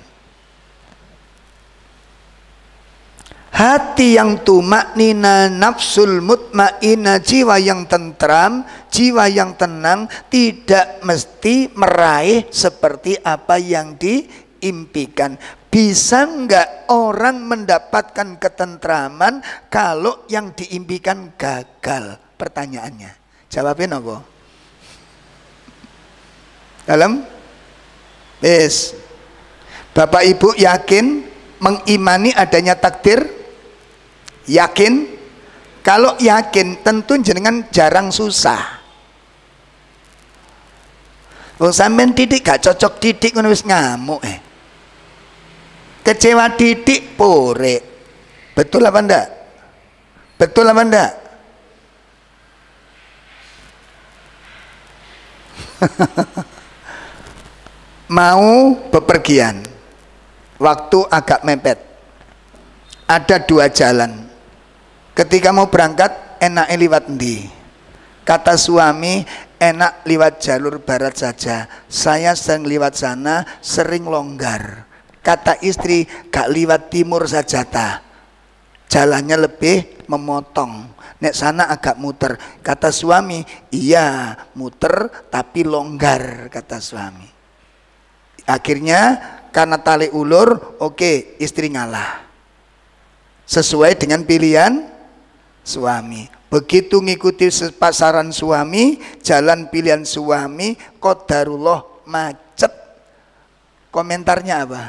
Hati yang tumaknina, nafsul mutmainah, jiwa yang tentram, jiwa yang tenang, tidak mesti meraih seperti apa yang diimpikan. Bisa enggak orang mendapatkan ketentraman kalau yang diimpikan gagal? Pertanyaannya, jawabin apa? Dalam? Yes. Bapak Ibu yakin mengimani adanya takdir? Yakin? Kalau yakin tentu jenengan jarang susah. Wong sampean didik gak cocok didik ngono wis ngamuk Kecewa didik pore. Betul apa enggak? Betul apa enggak? Mau bepergian, waktu agak mepet, ada 2 jalan. Ketika mau berangkat, enaknya liwat ndi? Kata suami, enak liwat jalur barat saja. Saya sering liwat sana, sering longgar. Kata istri, gak liwat timur saja ta. Jalannya lebih memotong. Nek sana agak muter. Kata suami, iya muter tapi longgar, kata suami. Akhirnya karena tali ulur, oke, istri ngalah. Sesuai dengan pilihan suami. Begitu ngikuti pasaran suami, jalan pilihan suami, qadarullah macet. Komentarnya apa?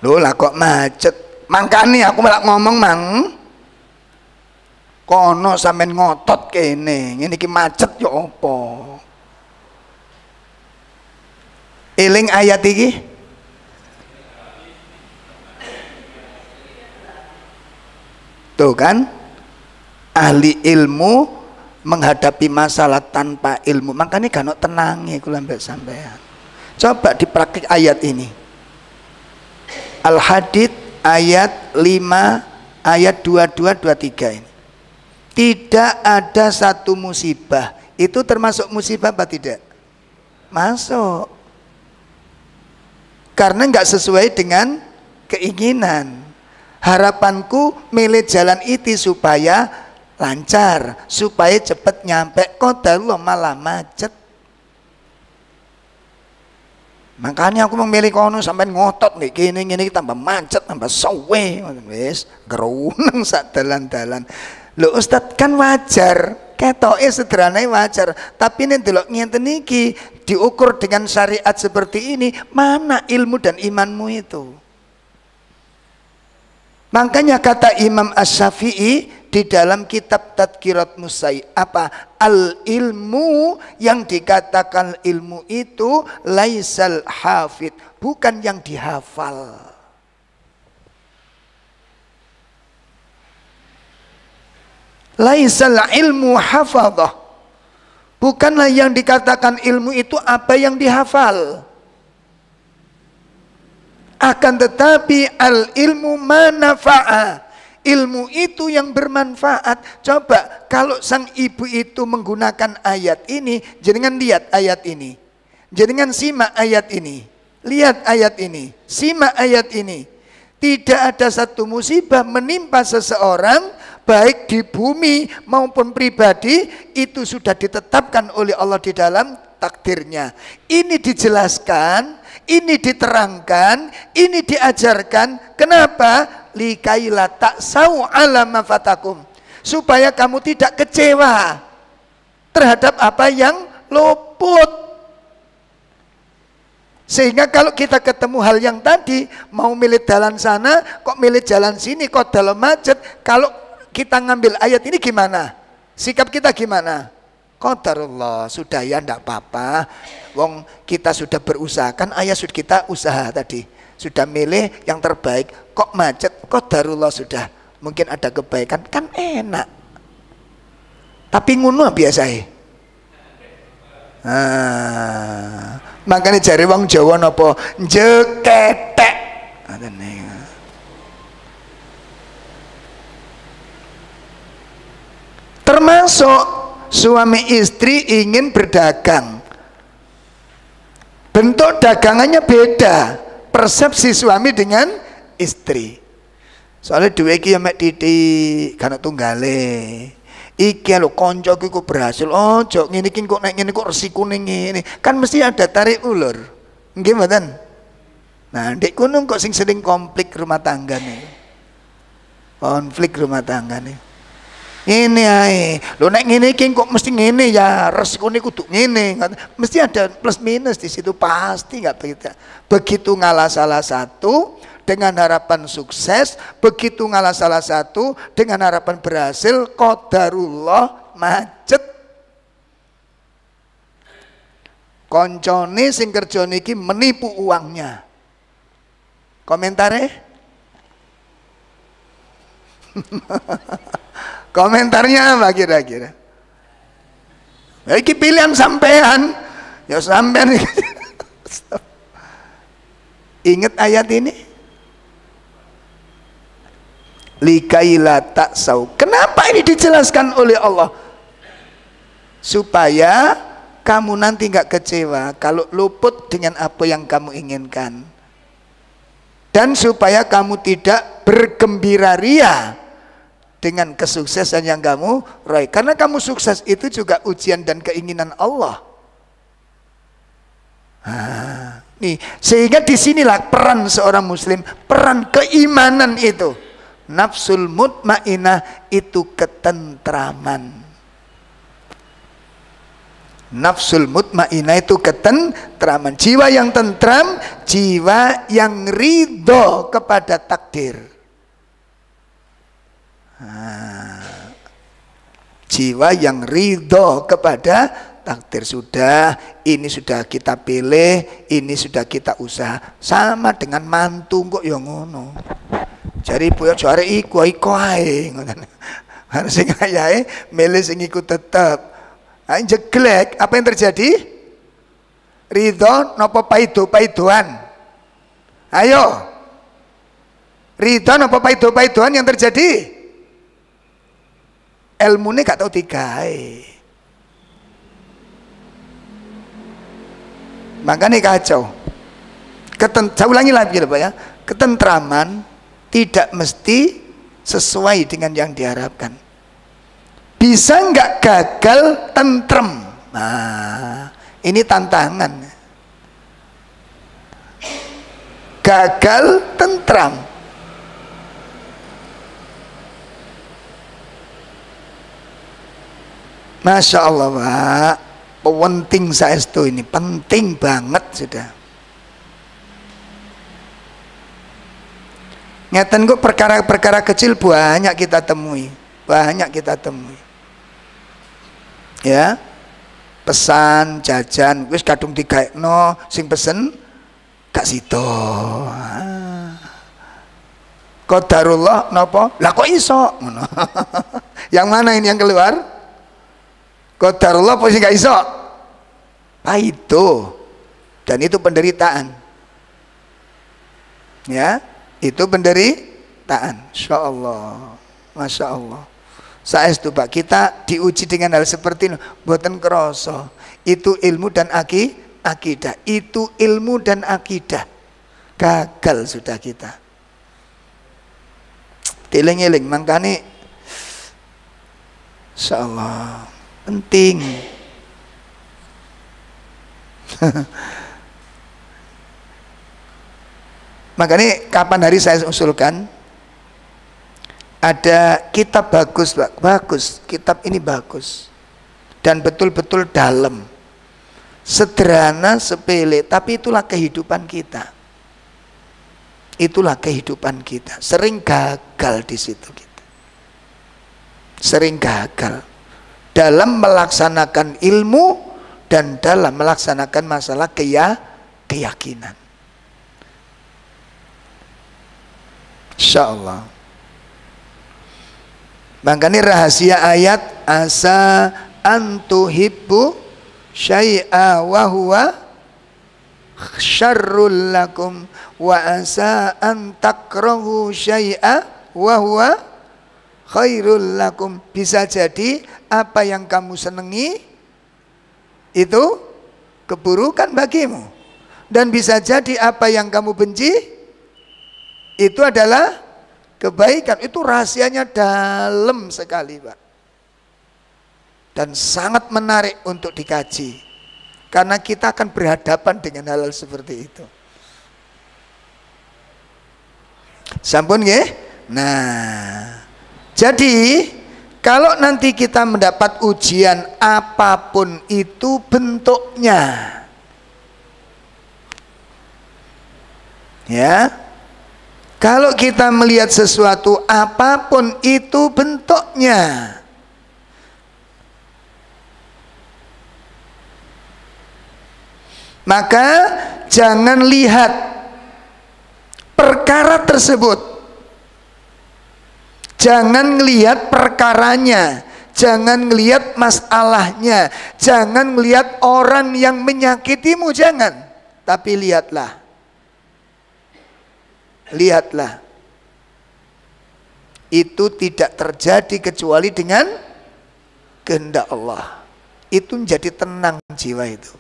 Loh lah kok macet? Mangkane aku malah ngomong mang. Kono sampean ngotot kene, ngene iki macet ya apa? Eling ayat iki. Tuh kan, ahli ilmu menghadapi masalah tanpa ilmu, makanya gak ono tenange kula mbek sampean. Coba dipraktik ayat ini. Al-Hadid ayat 5 ayat 22 23 ini. Tidak ada satu musibah, itu termasuk musibah apa tidak? Masuk. Karena nggak sesuai dengan keinginan. Harapanku milih jalan itu supaya lancar, supaya cepat nyampe. Qadarullah malah macet. Makanya aku memilih kono sampai ngotot nih gini tambah macet, tambah sawe, wis geruneng sak dalan-dalan. Lho Ustadz kan wajar, ketoke sederhana wajar, tapi nek delok ngenten iki diukur dengan syariat seperti ini, mana ilmu dan imanmu itu? Makanya kata Imam Asy-Syafi'i di dalam kitab Tadhkirat Musai, apa? Al ilmu, yang dikatakan ilmu itu laisal hafid, bukan yang dihafal. Laisal ilmu hafadhah, bukanlah yang dikatakan ilmu itu apa yang dihafal. Akan tetapi al ilmu manafa'a, ilmu itu yang bermanfaat. Coba kalau sang ibu itu menggunakan ayat ini, jangan lihat ayat ini, jangan simak ayat ini, lihat ayat ini, simak ayat ini. Tidak ada satu musibah menimpa seseorang, baik di bumi maupun pribadi, itu sudah ditetapkan oleh Allah di dalam takdirnya. Ini dijelaskan, ini diterangkan, ini diajarkan. Kenapa? Likaila taksau ala ma fatakum, supaya kamu tidak kecewa terhadap apa yang luput. Sehingga kalau kita ketemu hal yang tadi, mau milih jalan sana, kok milih jalan sini, kok dalam macet, kalau kita ngambil ayat ini gimana? Sikap kita gimana? Qadarullah, sudah ya enggak apa-apa. Wong kita sudah berusaha, kan ayat sudah kita usaha tadi. Sudah milih yang terbaik, kok macet, qadarullah sudah. Mungkin ada kebaikan, kan enak. Tapi ngono biasa ya. Makanya jari wong Jawa napa jeketek. Termasuk suami istri ingin berdagang, bentuk dagangannya beda, persepsi suami dengan istri. Soalnya dua iki mek titik kana tunggale. Iki lho koncoku iku berhasil. Oh, jok ngene iki kok nek ngene kok resikune ngene. Kan mesti ada tarik ulur. Nggih mboten? Nah, ndek kono kok sing sering konflik rumah tangga nih. Konflik rumah tangga nih. Ini ae. Lho nek ngene iki kok mesti ngene ya, resikune kudu ngene. Mesti ada plus minus di situ pasti enggak begitu. Begitu ngalah salah satu dengan harapan sukses, begitu ngalah salah satu dengan harapan berhasil, qadarullah macet. Koncone sing kerja niki menipu uangnya. Komentare? Komentarnya apa kira-kira? Iki pilihan sampean. Ya sampean. Ingat ayat ini? Likaila taksau. Kenapa ini dijelaskan oleh Allah? Supaya kamu nanti nggak kecewa kalau luput dengan apa yang kamu inginkan, dan supaya kamu tidak bergembira ria dengan kesuksesan yang kamu raih. Karena kamu sukses itu juga ujian dan keinginan Allah. Nih, sehingga disinilah peran seorang muslim, peran keimanan itu. Nafsul mutmainah itu ketentraman. Nafsul mutmainah itu ketentraman. Jiwa yang tentram, jiwa yang ridho kepada takdir. Jiwa yang ridho kepada takdir. Sudah, ini sudah kita pilih, ini sudah kita usaha. Sama dengan mantu kok yang ngono. Jadi boyo jare iku ae ngoten. Harus sing ayahe milih sing iku tetep. Ah jeglek, apa yang terjadi? Ridho napa paido-paidoan? Ayo. Ridho napa paido-paidoan yang terjadi? Ilmune gak tau digawe. Makanya kacau. Saya ulangi lagi Pak ya. Ketentraman tidak mesti sesuai dengan yang diharapkan. Bisa nggak gagal tentrem? Nah, ini tantangan. Gagal tentram. Masya Allah Pak, penting saestu ini, penting banget sudah. Ngeten kok perkara-perkara kecil banyak kita temui, ya. Pesan jajan wis kadung digaekno sing pesen gak sida. Qadarullah napa? Lah kok iso ngono. Yang mana ini yang keluar? Qadarullah apa sing gak iso? Itu. Dan itu penderitaan. Ya. Itu penderitaan. Insya Allah, Masya Allah. Saestu Pak, kita diuji dengan hal seperti ini. Mboten krasa. Itu ilmu dan akidah. Itu ilmu dan akidah. Gagal sudah kita. Eling-eling, makanya Insya Allah penting. Makanya kapan hari saya usulkan ada kitab bagus Pak, bagus, kitab ini bagus. dan betul-betul dalam. Sederhana, sepele, tapi itulah kehidupan kita. Itulah kehidupan kita. Sering gagal di situ kita. Sering gagal dalam melaksanakan ilmu dan dalam melaksanakan masalah keyakinan. Insyaallah. Makanya rahasia ayat asa antuhibbu syai'a wa huwa syarrul lakum wa asa an takrahu syai'a wa huwa khairul lakum. Bisa jadi apa yang kamu senangi itu keburukan bagimu, dan bisa jadi apa yang kamu benci itu adalah kebaikan. Itu rahasianya dalam sekali, Pak, dan sangat menarik untuk dikaji, karena kita akan berhadapan dengan hal-hal seperti itu. Sampun nggih? Nah, jadi kalau nanti kita mendapat ujian apapun itu bentuknya, ya, kalau kita melihat sesuatu apapun itu bentuknya, maka jangan lihat perkara tersebut, jangan melihat perkaranya, jangan melihat masalahnya, jangan melihat orang yang menyakitimu, jangan. Tapi lihatlah, itu tidak terjadi kecuali dengan kehendak Allah. Itu menjadi tenang jiwa itu.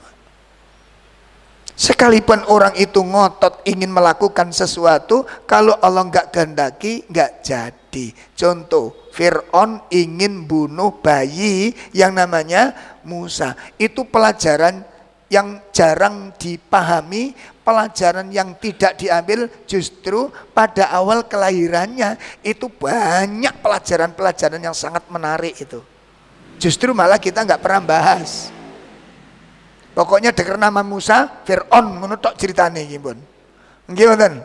Sekalipun orang itu ngotot ingin melakukan sesuatu, kalau Allah nggak kehendaki, nggak jadi. Contoh, Fir'aun ingin bunuh bayi yang namanya Musa. Itu pelajaran yang jarang dipahami, pelajaran yang tidak diambil. Justru pada awal kelahirannya itu banyak pelajaran-pelajaran yang sangat menarik itu. Justru malah kita nggak pernah bahas. Pokoknya dengar nama Musa, Fir'aun menutup ceritanya gimana? Gimana?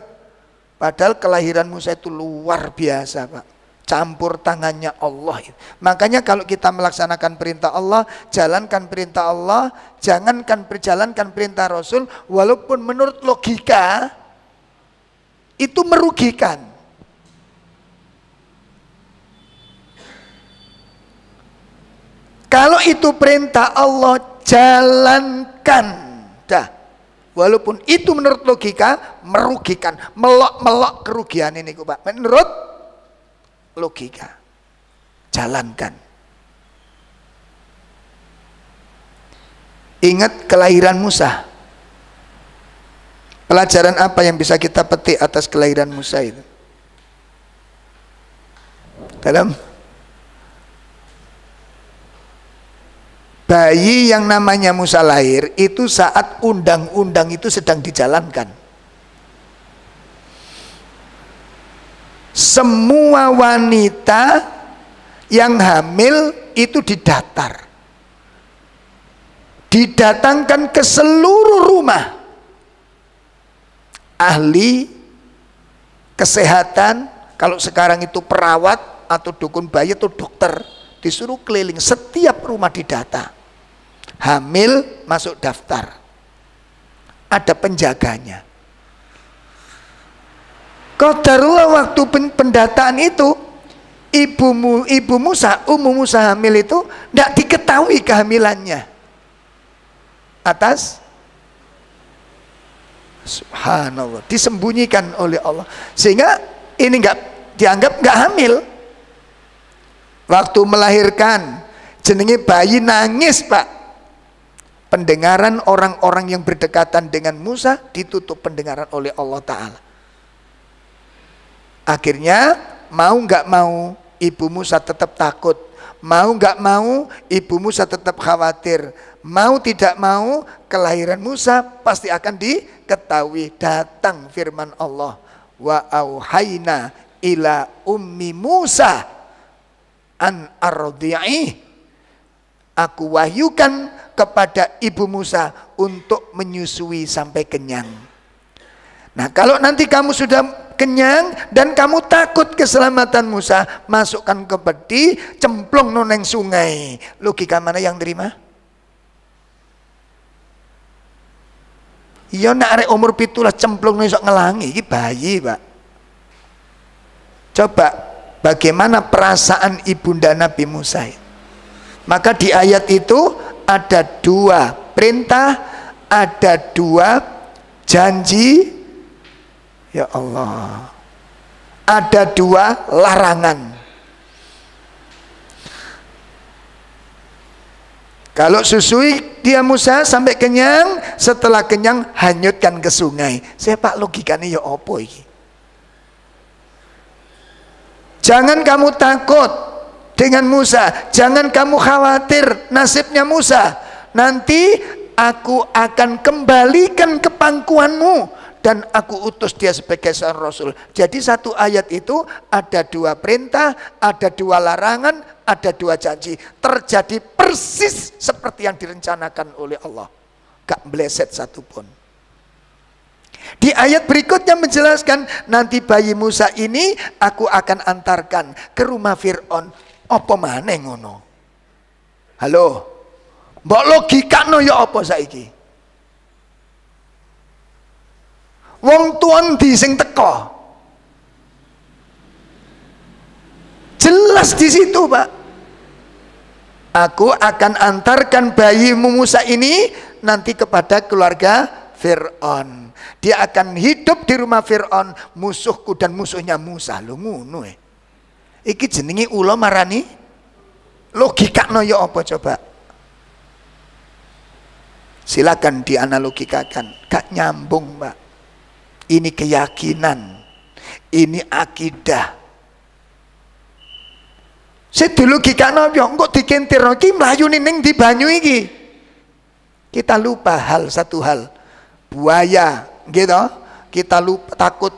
Padahal kelahiran Musa itu luar biasa, Pak. Campur tangannya Allah. Makanya kalau kita melaksanakan perintah Allah, jalankan perintah Allah, jangankan berjalankan perintah Rasul, walaupun menurut logika itu merugikan. Kalau itu perintah Allah, jalankan dah, walaupun itu menurut logika merugikan, melok kerugian ini, Pak. Menurut logika, jalankan. Ingat kelahiran Musa. Pelajaran apa yang bisa kita petik atas kelahiran Musa itu? Dalam bayi yang namanya Musa lahir itu saat undang-undang itu sedang dijalankan. Semua wanita yang hamil itu didaftar, didatangkan ke seluruh rumah. Ahli kesehatan, kalau sekarang itu perawat atau dukun bayi atau dokter, disuruh keliling setiap rumah didata. Hamil masuk daftar, ada penjaganya. Qadarullah waktu pendataan itu, ibu Musa, Ummu Musa hamil itu tidak diketahui kehamilannya. Atas subhanallah, disembunyikan oleh Allah, sehingga ini dianggap nggak hamil. Waktu melahirkan, jenenge bayi nangis, Pak. Pendengaran orang-orang yang berdekatan dengan Musa ditutup pendengaran oleh Allah Ta'ala. Akhirnya mau nggak mau ibu Musa tetap takut, mau nggak mau ibu Musa tetap khawatir, mau tidak mau kelahiran Musa pasti akan diketahui. Datang firman Allah, wa auhayna ila ummi Musa an ardi'i aku wahyukan kepada ibu Musa untuk menyusui sampai kenyang. Nah, kalau nanti kamu sudah kenyang dan kamu takut keselamatan Musa, masukkan ke peti, cemplung noneng sungai. Logika mana yang terima? Iya, nak arek umur 17 cemplung nang sok ngelangi, iki bayi, Pak. Coba bagaimana perasaan ibunda Nabi Musa. Maka di ayat itu ada 2 perintah, ada 2 janji. Ya Allah, ada 2 larangan. Kalau susui dia Musa sampai kenyang, setelah kenyang hanyutkan ke sungai. Saya Pak, logikanya ya opo iki? Jangan kamu takut dengan Musa, jangan kamu khawatir nasibnya Musa. Nanti aku akan kembalikan ke pangkuanmu dan aku utus dia sebagai seorang rasul. Jadi satu ayat itu ada 2 perintah, ada 2 larangan, ada 2 janji. Terjadi persis seperti yang direncanakan oleh Allah. Gak meleset satupun. Di ayat berikutnya menjelaskan, nanti bayi Musa ini aku akan antarkan ke rumah Fir'aun. Apa maneh ngono? Halo? Mbok logikano ya apa saiki? Wong tuan di sing teko. Jelas di situ, Pak. Aku akan antarkan bayi Musa ini nanti kepada keluarga Fir'aun. Dia akan hidup di rumah Fir'aun, musuhku dan musuhnya Musa. Lho ngono e. Iki jenenge ula marani logikakno ya apa coba? Silakan dianalogikakan. Gak nyambung, Pak. Ini keyakinan, ini akidah. Sedulogikane yo engko dikentirno iki mlayu ning di banyu iki. Kita lupa satu hal. Buaya, gitu. Kita lupa takut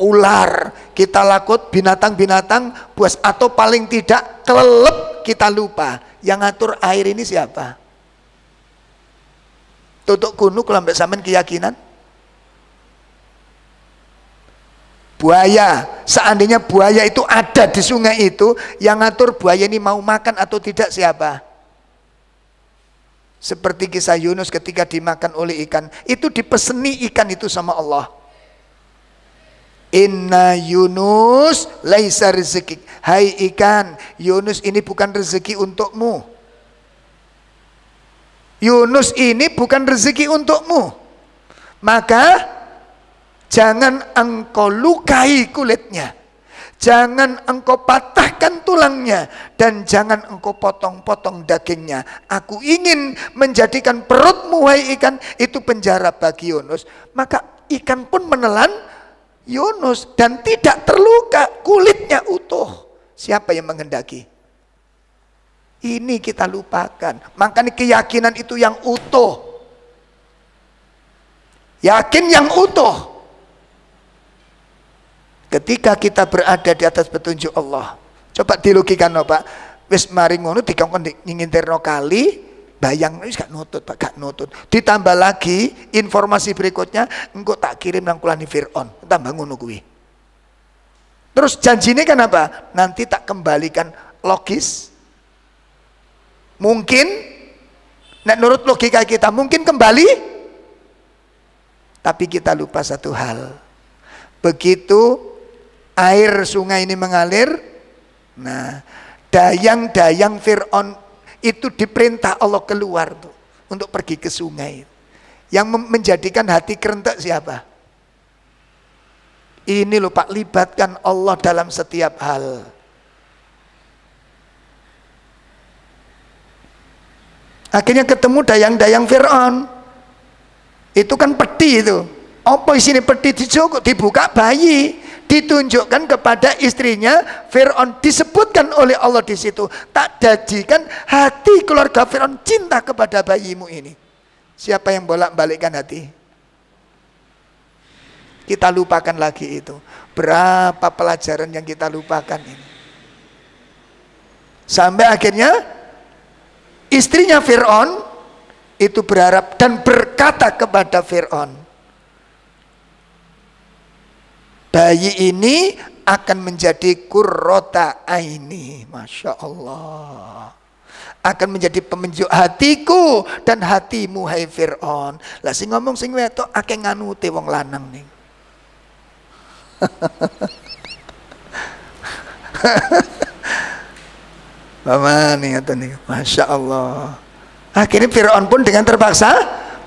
ular, kita takut binatang-binatang buas, atau paling tidak kelelep kita lupa. Yang ngatur air ini siapa? Tutuk kunuk lambe sampean keyakinan. Buaya, seandainya buaya itu ada di sungai itu, yang ngatur buaya ini mau makan atau tidak siapa? Seperti kisah Yunus ketika dimakan oleh ikan, itu dipeseni ikan itu sama Allah. Inna Yunus laisa rezeki. Hai ikan, Yunus ini bukan rezeki untukmu. Yunus ini bukan rezeki untukmu. Maka jangan engkau lukai kulitnya, jangan engkau patahkan tulangnya, dan jangan engkau potong-potong dagingnya. Aku ingin menjadikan perutmu, wahai ikan, itu penjara bagi Yunus. Maka ikan pun menelan Yunus dan tidak terluka, kulitnya utuh. Siapa yang menghendaki? Ini kita lupakan. Makanya keyakinan itu yang utuh. Yakin yang utuh. Ketika kita berada di atas petunjuk Allah, coba dilogikan, Pak. Wis mari ngono dikongkon ngintirno kali, bayang wis gak nutut, Pak, gak nutut. Ditambah lagi informasi berikutnya, engko tak kirim nang kulane Fir'aun. Tambah ngono kuwi. Terus janjine kan apa? Nanti tak kembalikan. Logis? Mungkin nek nurut logika kita mungkin kembali. Tapi kita lupa satu hal. Begitu air sungai ini mengalir, nah dayang-dayang Fir'aun itu diperintah Allah keluar tuh, untuk pergi ke sungai. Yang menjadikan hati kerentek siapa? Ini loh Pak, libatkan Allah dalam setiap hal. Akhirnya ketemu dayang-dayang Fir'aun. Itu kan peti itu. Apa isinya peti? Dibuka bayi. Ditunjukkan kepada istrinya Fir'aun, disebutkan oleh Allah di situ, tak jadikan hati keluarga Fir'aun cinta kepada bayimu ini. Siapa yang bolak-balikkan hati? Kita lupakan lagi itu. Berapa pelajaran yang kita lupakan ini. Sampai akhirnya istrinya Fir'aun itu berharap dan berkata kepada Fir'aun, bayi ini akan menjadi qurrata aini, Masya Allah, akan menjadi pemenjuk hatiku dan hatimu hai Fir'aun. Lah sing ngomong sing wedok akeh nganute wong lanang ning. Mama nih atau nih, Masya Allah. Akhirnya Fir'aun pun dengan terpaksa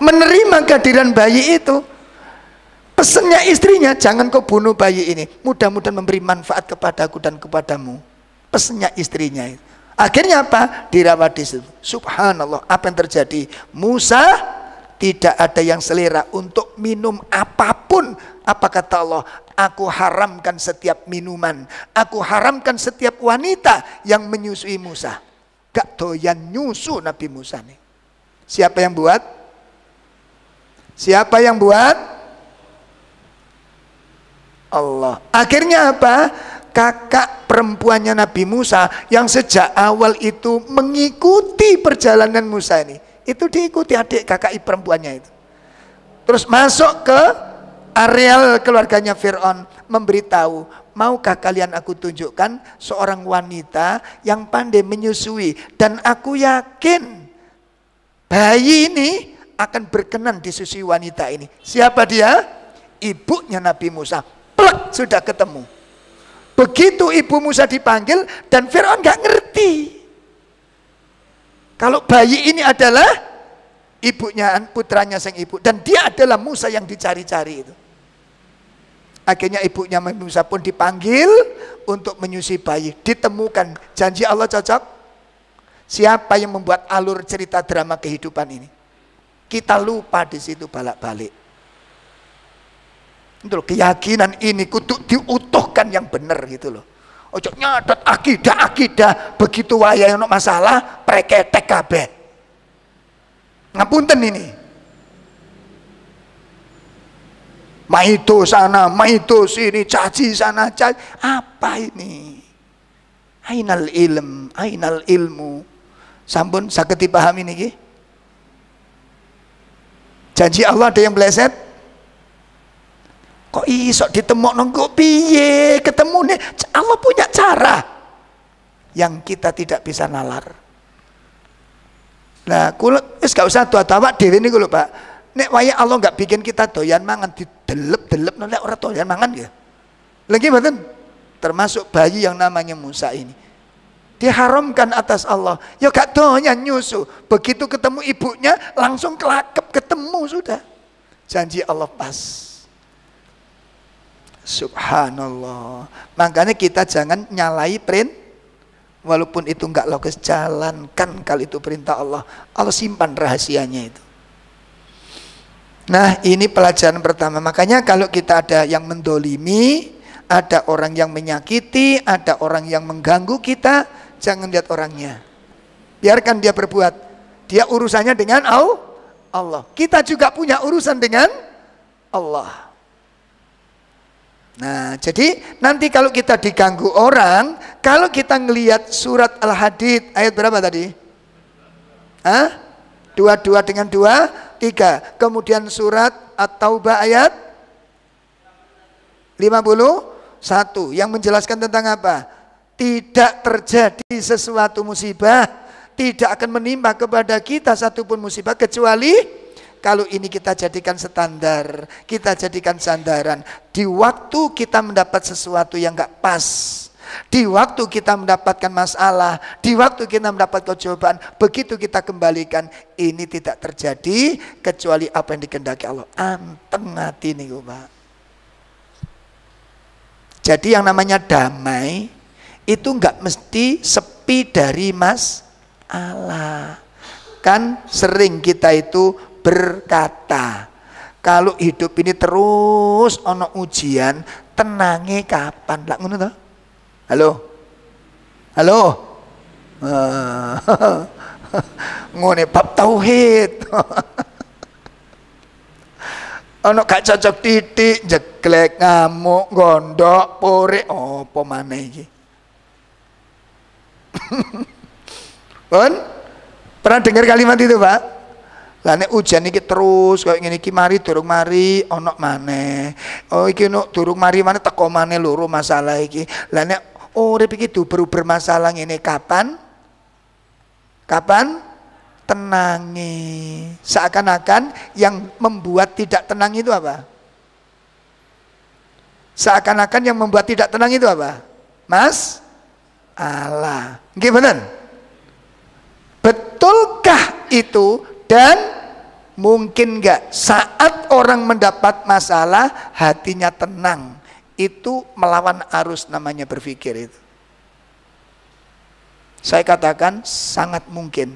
menerima kehadiran bayi itu. Pesannya istrinya, jangan kau bunuh bayi ini, mudah-mudahan memberi manfaat kepadaku dan kepadamu. Pesannya istrinya itu. Akhirnya apa? Dirawat di situ. Subhanallah, apa yang terjadi? Musa tidak ada yang selera untuk minum apapun. Apa kata Allah? Aku haramkan setiap minuman, aku haramkan setiap wanita yang menyusui Musa. Gak doyan nyusu Nabi Musa nih. Siapa yang buat? Siapa yang buat? Allah. Akhirnya apa? Kakak perempuannya Nabi Musa yang sejak awal itu mengikuti perjalanan Musa ini, itu diikuti adik kakak perempuannya itu. Terus masuk ke areal keluarganya Fir'aun, memberitahu, maukah kalian aku tunjukkan seorang wanita yang pandai menyusui, dan aku yakin bayi ini akan berkenan disusui wanita ini. Siapa dia? Ibunya Nabi Musa. Plek, sudah ketemu. Begitu ibu Musa dipanggil, dan Fir'aun gak ngerti kalau bayi ini adalah ibunya, putranya sang ibu, dan dia adalah Musa yang dicari-cari itu. Akhirnya ibunya Musa pun dipanggil untuk menyusui bayi. Ditemukan. Janji Allah cocok. Siapa yang membuat alur cerita drama kehidupan ini? Kita lupa di situ balak-balik. Itu loh, keyakinan ini kudu diutuhkan yang benar gitu loh. Ojo nyatet akidah begitu waya ono masalah preketek kabeh. Ngapunten ini. Maido sana, maido sini, caci sana, caci. Apa ini? Ainal ilm, ainal ilmu. Sampun saged dipahami niki? Janji Allah ada yang meleset? Kok iso ditemokno kok piye ketemune? Allah punya cara yang kita tidak bisa nalar. Nah, kula wis gak usah tuwa-tuwa dhewe niku lho, Pak. Nek waya Allah enggak bikin kita doyan mangan didelep-delep nek ora doyan mangan ya. Lagi mboten? Termasuk bayi yang namanya Musa ini. Diharamkan atas Allah. Ya gak doyan nyusu. Begitu ketemu ibunya langsung kelakep, ketemu sudah. Janji Allah pas. Subhanallah. Makanya kita jangan nyalai walaupun itu enggak logis, jalankan kalau itu perintah Allah. Allah simpan rahasianya itu. Nah, ini pelajaran pertama. Makanya kalau kita ada yang mendolimi, ada orang yang menyakiti, ada orang yang mengganggu kita, jangan lihat orangnya. Biarkan dia berbuat. Dia urusannya dengan Allah. Kita juga punya urusan dengan Allah. Nah, jadi nanti kalau kita diganggu orang, kalau kita ngelihat surat Al-Hadid ayat berapa tadi? 22 dengan 2, 3. Kemudian surat At-Taubah ayat 51 yang menjelaskan tentang apa? Tidak terjadi sesuatu musibah, tidak akan menimpa kepada kita satupun musibah kecuali kalau ini kita jadikan standar, kita jadikan sandaran. Di waktu kita mendapat sesuatu yang gak pas, di waktu kita mendapatkan masalah, di waktu kita mendapat cobaan, begitu kita kembalikan, ini tidak terjadi kecuali apa yang dikehendaki Allah. Anteng hati nih Pak. Jadi yang namanya damai itu gak mesti sepi dari masalah. Kan sering kita itu berkata, kalau hidup ini terus ono ujian, tenange kapan? Lah ngono to? Halo. Ngene bab tauhid. Ono gak cocok titik, jeglek, ngamuk, gondok, pore, apa maneh iki? Pun Pernah dengar kalimat itu, Pak? Lah nek ujian iki terus kayak ngene iki mari durung mari ana maneh. Oh iki no durung mari maneh teko maneh loro masalah iki. Lah nek urip iki diuber-uber masalah ngene kapan? Kapan tenangi? Seakan-akan yang membuat tidak tenang itu apa? Seakan-akan yang membuat tidak tenang itu apa? Mas Allah. Nggih bener? Betulkah itu? Dan mungkin enggak saat orang mendapat masalah hatinya tenang, itu melawan arus namanya berpikir itu. Saya katakan sangat mungkin.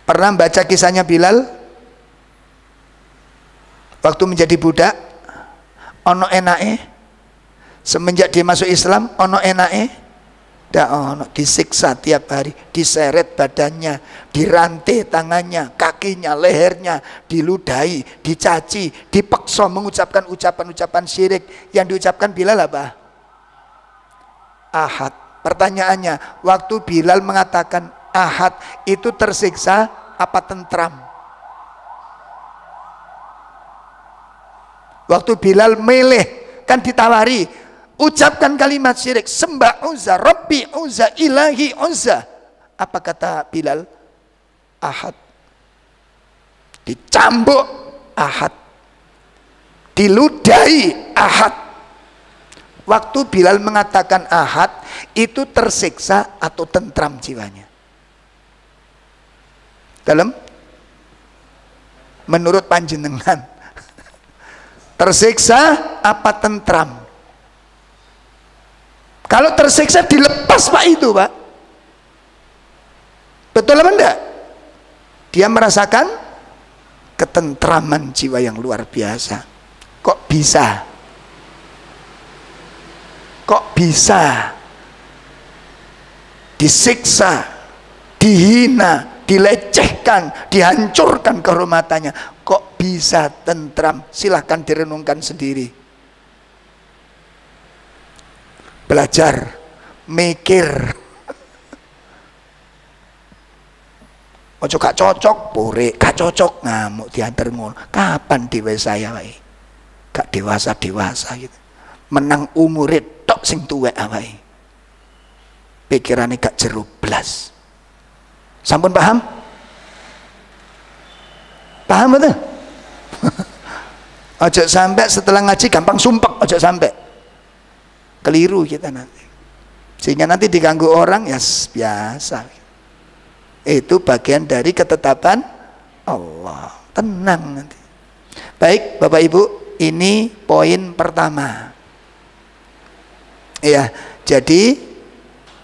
Pernah baca kisahnya Bilal waktu menjadi budak, ono enake, semenjak dia masuk Islam ono enake. Disiksa tiap hari, diseret badannya, dirantai tangannya, kakinya, lehernya, diludahi, dicaci, dipaksa mengucapkan ucapan-ucapan syirik. Yang diucapkan Bilal apa? Ahad. Pertanyaannya, waktu Bilal mengatakan Ahad itu tersiksa apa tentram? Waktu Bilal meleh, kan ditawari, ucapkan kalimat syirik, sembah Uzza, Rabbi Uzza, Ilahi Uzza. Apa kata Bilal? Ahad. Dicambuk Ahad, diludahi Ahad. Waktu Bilal mengatakan Ahad, itu tersiksa atau tentram jiwanya? Dalam menurut panjenengan, tersiksa apa tentram? Kalau tersiksa dilepas Pak itu, Pak. Betul apa enggak? Dia merasakan ketentraman jiwa yang luar biasa. Kok bisa? Kok bisa disiksa, dihina, dilecehkan, dihancurkan kehormatannya? Kok bisa tentram? Silahkan direnungkan sendiri. Belajar, mikir. Ojo gak cocok, pore, gak cocok, ngamuk diantar ngono. Kapan dhewe saya wae? Gak dewasa gitu. Menang umure tok sing tuwek awake. Pikirane gak jero blas. Sampun paham? Paham betul? Ojo sampai setelah ngaji gampang sumpek, ojo sampai. Keliru kita nanti, sehingga nanti diganggu orang ya biasa. Itu bagian dari ketetapan Allah. Tenang nanti. Baik Bapak Ibu, ini poin pertama. Ya, jadi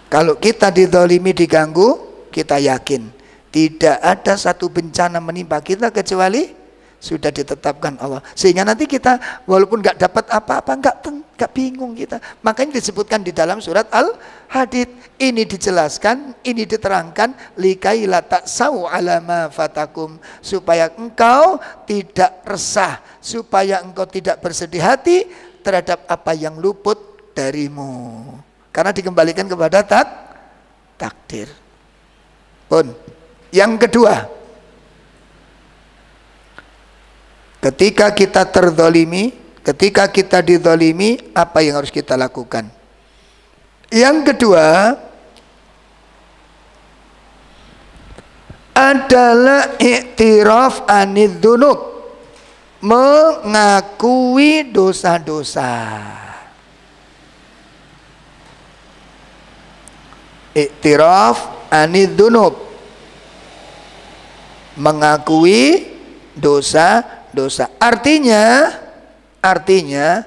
kalau kita dizalimi, diganggu, kita yakin tidak ada satu bencana menimpa kita kecuali sudah ditetapkan Allah. Sehingga nanti kita walaupun nggak dapat apa-apa, nggak bingung kita. Makanya disebutkan di dalam surat Al-Hadid, ini dijelaskan, ini diterangkan, likai la ta'sau ala ma fatakum, supaya engkau tidak resah, supaya engkau tidak bersedih hati terhadap apa yang luput darimu, karena dikembalikan kepada takdir. Pun yang kedua, ketika kita terzalimi, ketika kita dizalimi, apa yang harus kita lakukan? Yang kedua adalah i'tiraf anidzunub, mengakui dosa-dosa. I'tiraf anidzunub, mengakui dosa-dosa. Artinya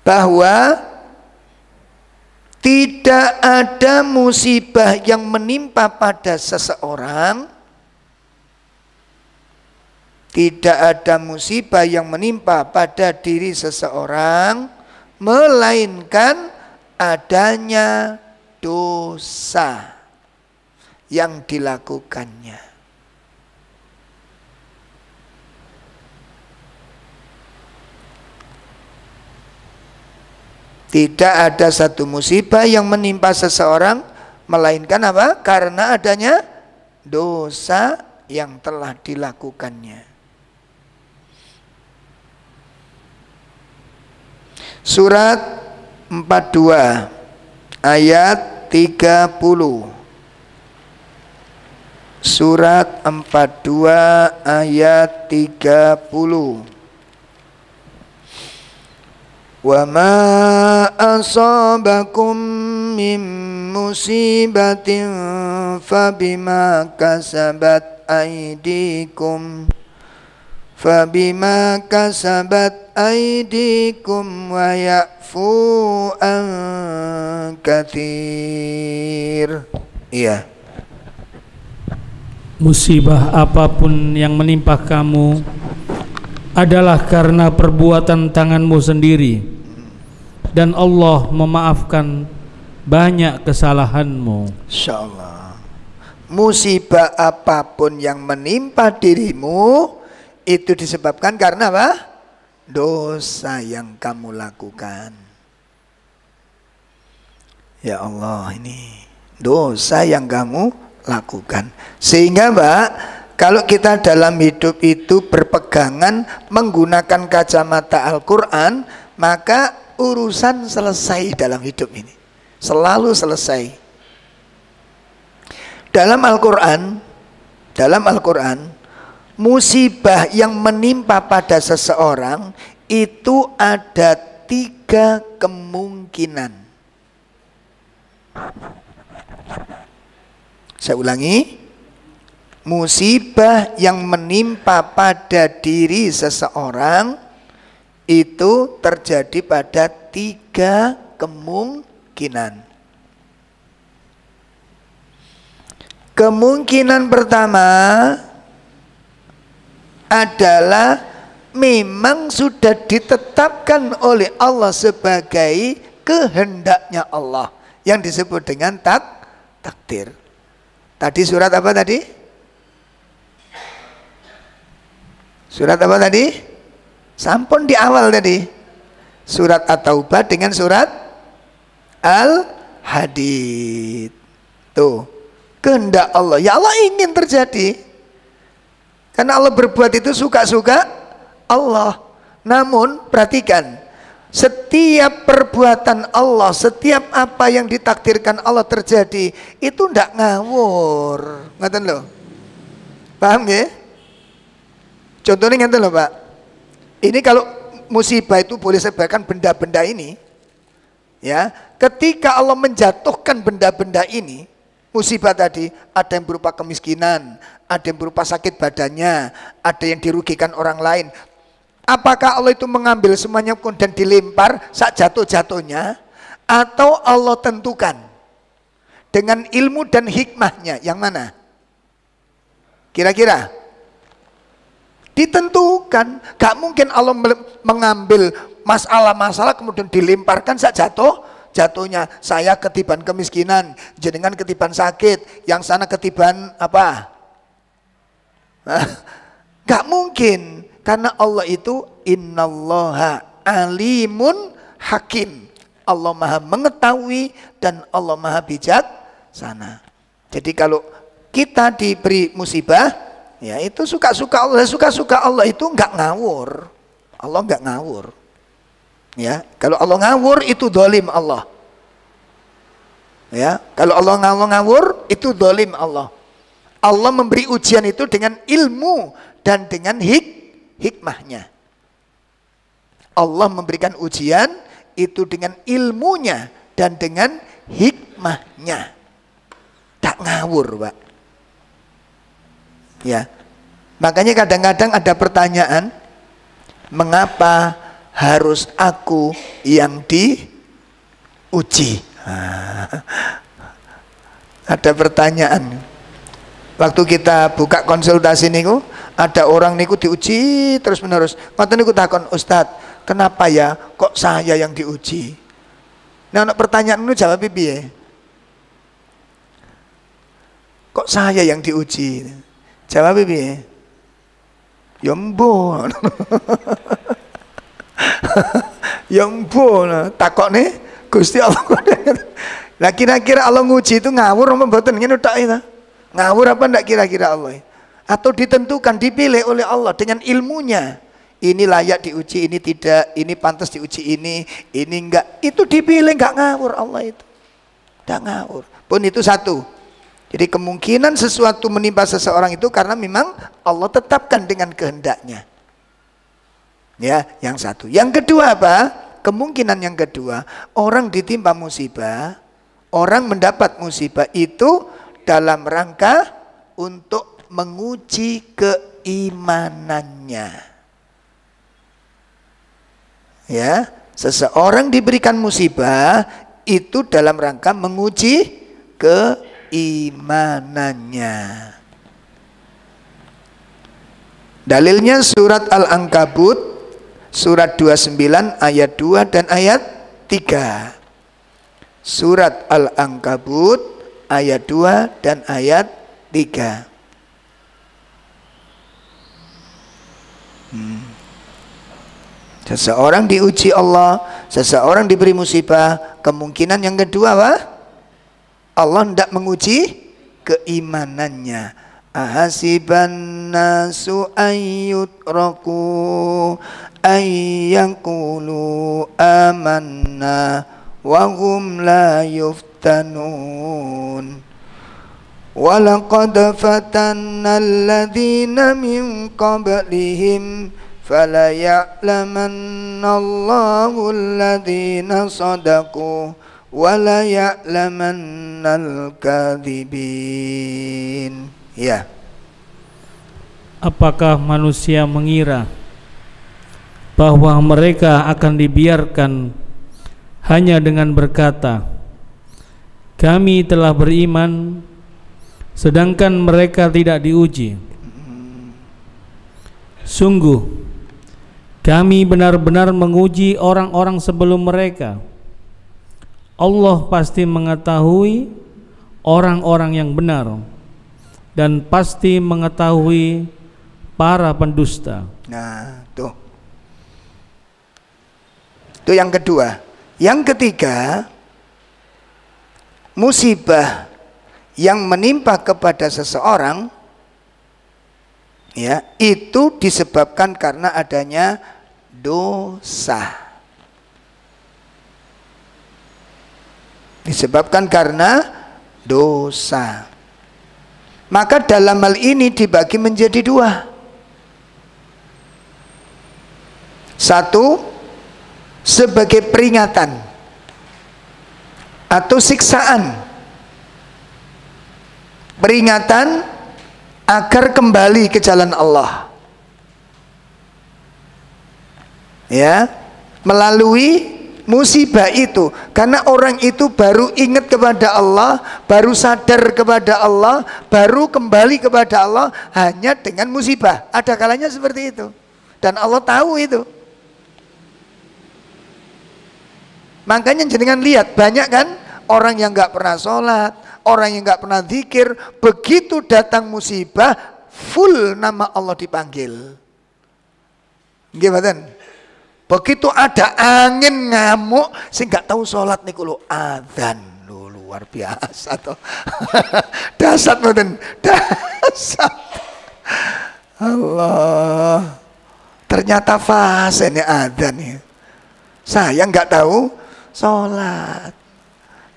bahwa tidak ada musibah yang menimpa pada seseorang, tidak ada musibah yang menimpa pada diri seseorang melainkan adanya dosa yang dilakukannya. Tidak ada satu musibah yang menimpa seseorang melainkan apa? Karena adanya dosa yang telah dilakukannya. Surat 42 ayat 30. Surat 42 ayat 30. Wa ma asabakum min musibatin fabima kasabat aydikum wa ya'fu an katsir. Iya. Musibah apapun yang menimpa kamu adalah karena perbuatan tanganmu sendiri, dan Allah memaafkan banyak kesalahanmu. Insyaallah. Musibah apapun yang menimpa dirimu itu disebabkan karena apa? Dosa yang kamu lakukan. Ya Allah, ini dosa yang kamu lakukan. Sehingga Mbak, kalau kita dalam hidup itu berpegangan menggunakan kacamata Al-Quran, maka urusan selesai dalam hidup ini. Selalu selesai. Dalam Al-Quran, musibah yang menimpa pada seseorang itu ada 3 kemungkinan. Saya ulangi, musibah yang menimpa pada diri seseorang itu terjadi pada 3 kemungkinan. Kemungkinan pertama adalah memang sudah ditetapkan oleh Allah sebagai kehendaknya Allah yang disebut dengan takdir. Tadi surat apa tadi? Surat apa tadi? Sampun di awal tadi. Surat At-Taubah dengan surat Al-Hadid. Tuh, kehendak Allah. Ya Allah ingin terjadi. Karena Allah berbuat itu suka-suka Allah. Namun perhatikan, setiap perbuatan Allah, setiap apa yang ditakdirkan Allah terjadi, itu ndak ngawur. Ngaten lho. Paham ya? Contohnya ngaten lho, Pak. Ini kalau musibah itu boleh sebagian benda-benda ini, ya. Ketika Allah menjatuhkan benda-benda ini, musibah tadi, ada yang berupa kemiskinan, ada yang berupa sakit badannya, ada yang dirugikan orang lain. Apakah Allah itu mengambil semuanya dan dilempar saat jatuh-jatuhnya, atau Allah tentukan dengan ilmu dan hikmahnya? Yang mana? Kira-kira ditentukan. Gak mungkin Allah mengambil masalah-masalah kemudian dilemparkan saat jatuhnya. Saya ketiban kemiskinan, jenengan ketiban sakit, yang sana ketiban apa? Gak mungkin. Karena Allah itu innallaha alimun hakim. Allah maha mengetahui dan Allah maha bijaksana. Jadi kalau kita diberi musibah, ya itu suka-suka Allah. Suka-suka Allah itu enggak ngawur. Allah enggak ngawur. Ya, kalau Allah ngawur itu dolim Allah. Ya, kalau Allah ngawur itu dolim Allah. Allah memberi ujian itu dengan ilmu dan dengan hikmahnya. Allah memberikan ujian itu dengan ilmunya dan dengan hikmahnya. Tak ngawur, Pak. Ya. Makanya kadang-kadang ada pertanyaan, mengapa harus aku yang diuji? Ada pertanyaan. Waktu kita buka konsultasi niku, ada orang niku diuji terus menerus. Ngoten niku takon, Ustadz, kenapa ya kok saya yang diuji? Nah, untuk pertanyaan niku jawab piye? Kok saya yang diuji? Jawab piye? Ya mbo. Ya mbo, takokne Gusti Allah. Nah kira-kira Allah nguji itu ngawur apa mboten ngene tok itu? Ngawur apa ndak kira-kira Allah? Atau ditentukan, dipilih oleh Allah dengan ilmunya. Ini layak diuji, ini tidak, ini pantas diuji, ini enggak. Itu dipilih, enggak ngawur Allah itu. Enggak ngawur. Pun itu satu. Jadi kemungkinan sesuatu menimpa seseorang itu karena memang Allah tetapkan dengan kehendaknya. Ya, yang satu. Yang kedua apa? Kemungkinan yang kedua, orang ditimpa musibah, orang mendapat musibah itu dalam rangka untuk menguji keimanannya. Ya, seseorang diberikan musibah itu dalam rangka menguji keimanannya. Dalilnya surat Al-Ankabut surat 29 ayat 2 dan ayat 3. Surat Al-Ankabut ayat 2 dan ayat 3. Seseorang diuji Allah, seseorang diberi musibah, kemungkinan yang kedua apa? Allah hendak menguji keimanannya. Ahasiban nasu ayyutraku ayyakulu amanna wa hum la yuftanun. Walaqad fatanna alladhina min qablihim fala ya'lamanna Allahu alladhina sadaqu wa la ya'lamanna al-kadhibin. Ya. Apakah manusia mengira bahwa mereka akan dibiarkan hanya dengan berkata, kami telah beriman, sedangkan mereka tidak diuji? Sungguh kami benar-benar menguji orang-orang sebelum mereka. Allah pasti mengetahui orang-orang yang benar dan pasti mengetahui para pendusta. Nah, tuh. Itu yang kedua. Yang ketiga, musibah yang menimpa kepada seseorang ya, itu disebabkan karena adanya dosa. Disebabkan karena dosa. Maka dalam hal ini dibagi menjadi dua. Satu, sebagai peringatan atau siksaan. Peringatan agar kembali ke jalan Allah. Ya, melalui musibah itu, karena orang itu baru ingat kepada Allah, baru sadar kepada Allah, baru kembali kepada Allah hanya dengan musibah. Ada kalanya seperti itu, dan Allah tahu itu. Makanya jenengan lihat banyak kan orang yang nggak pernah sholat, orang yang nggak pernah zikir, begitu datang musibah full nama Allah dipanggil. Gimana? Begitu ada angin ngamuk, sih nggak tahu sholat nih kalau adzan, luar biasa tuh. Dasar mboten, dasar. Allah, ternyata fase nih adzan nih. Saya nggak tahu sholat.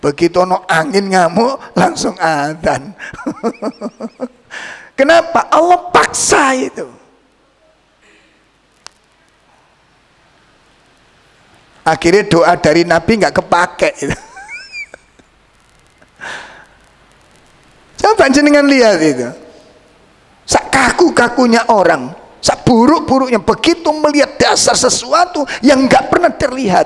Begitu no angin ngamuk langsung adzan. Kenapa? Allah paksa itu. Akhirnya doa dari Nabi nggak kepake itu. Coba jenengan lihat itu. Sak kaku-kakunya orang, sak buruk-buruknya, begitu melihat dasar sesuatu yang nggak pernah terlihat,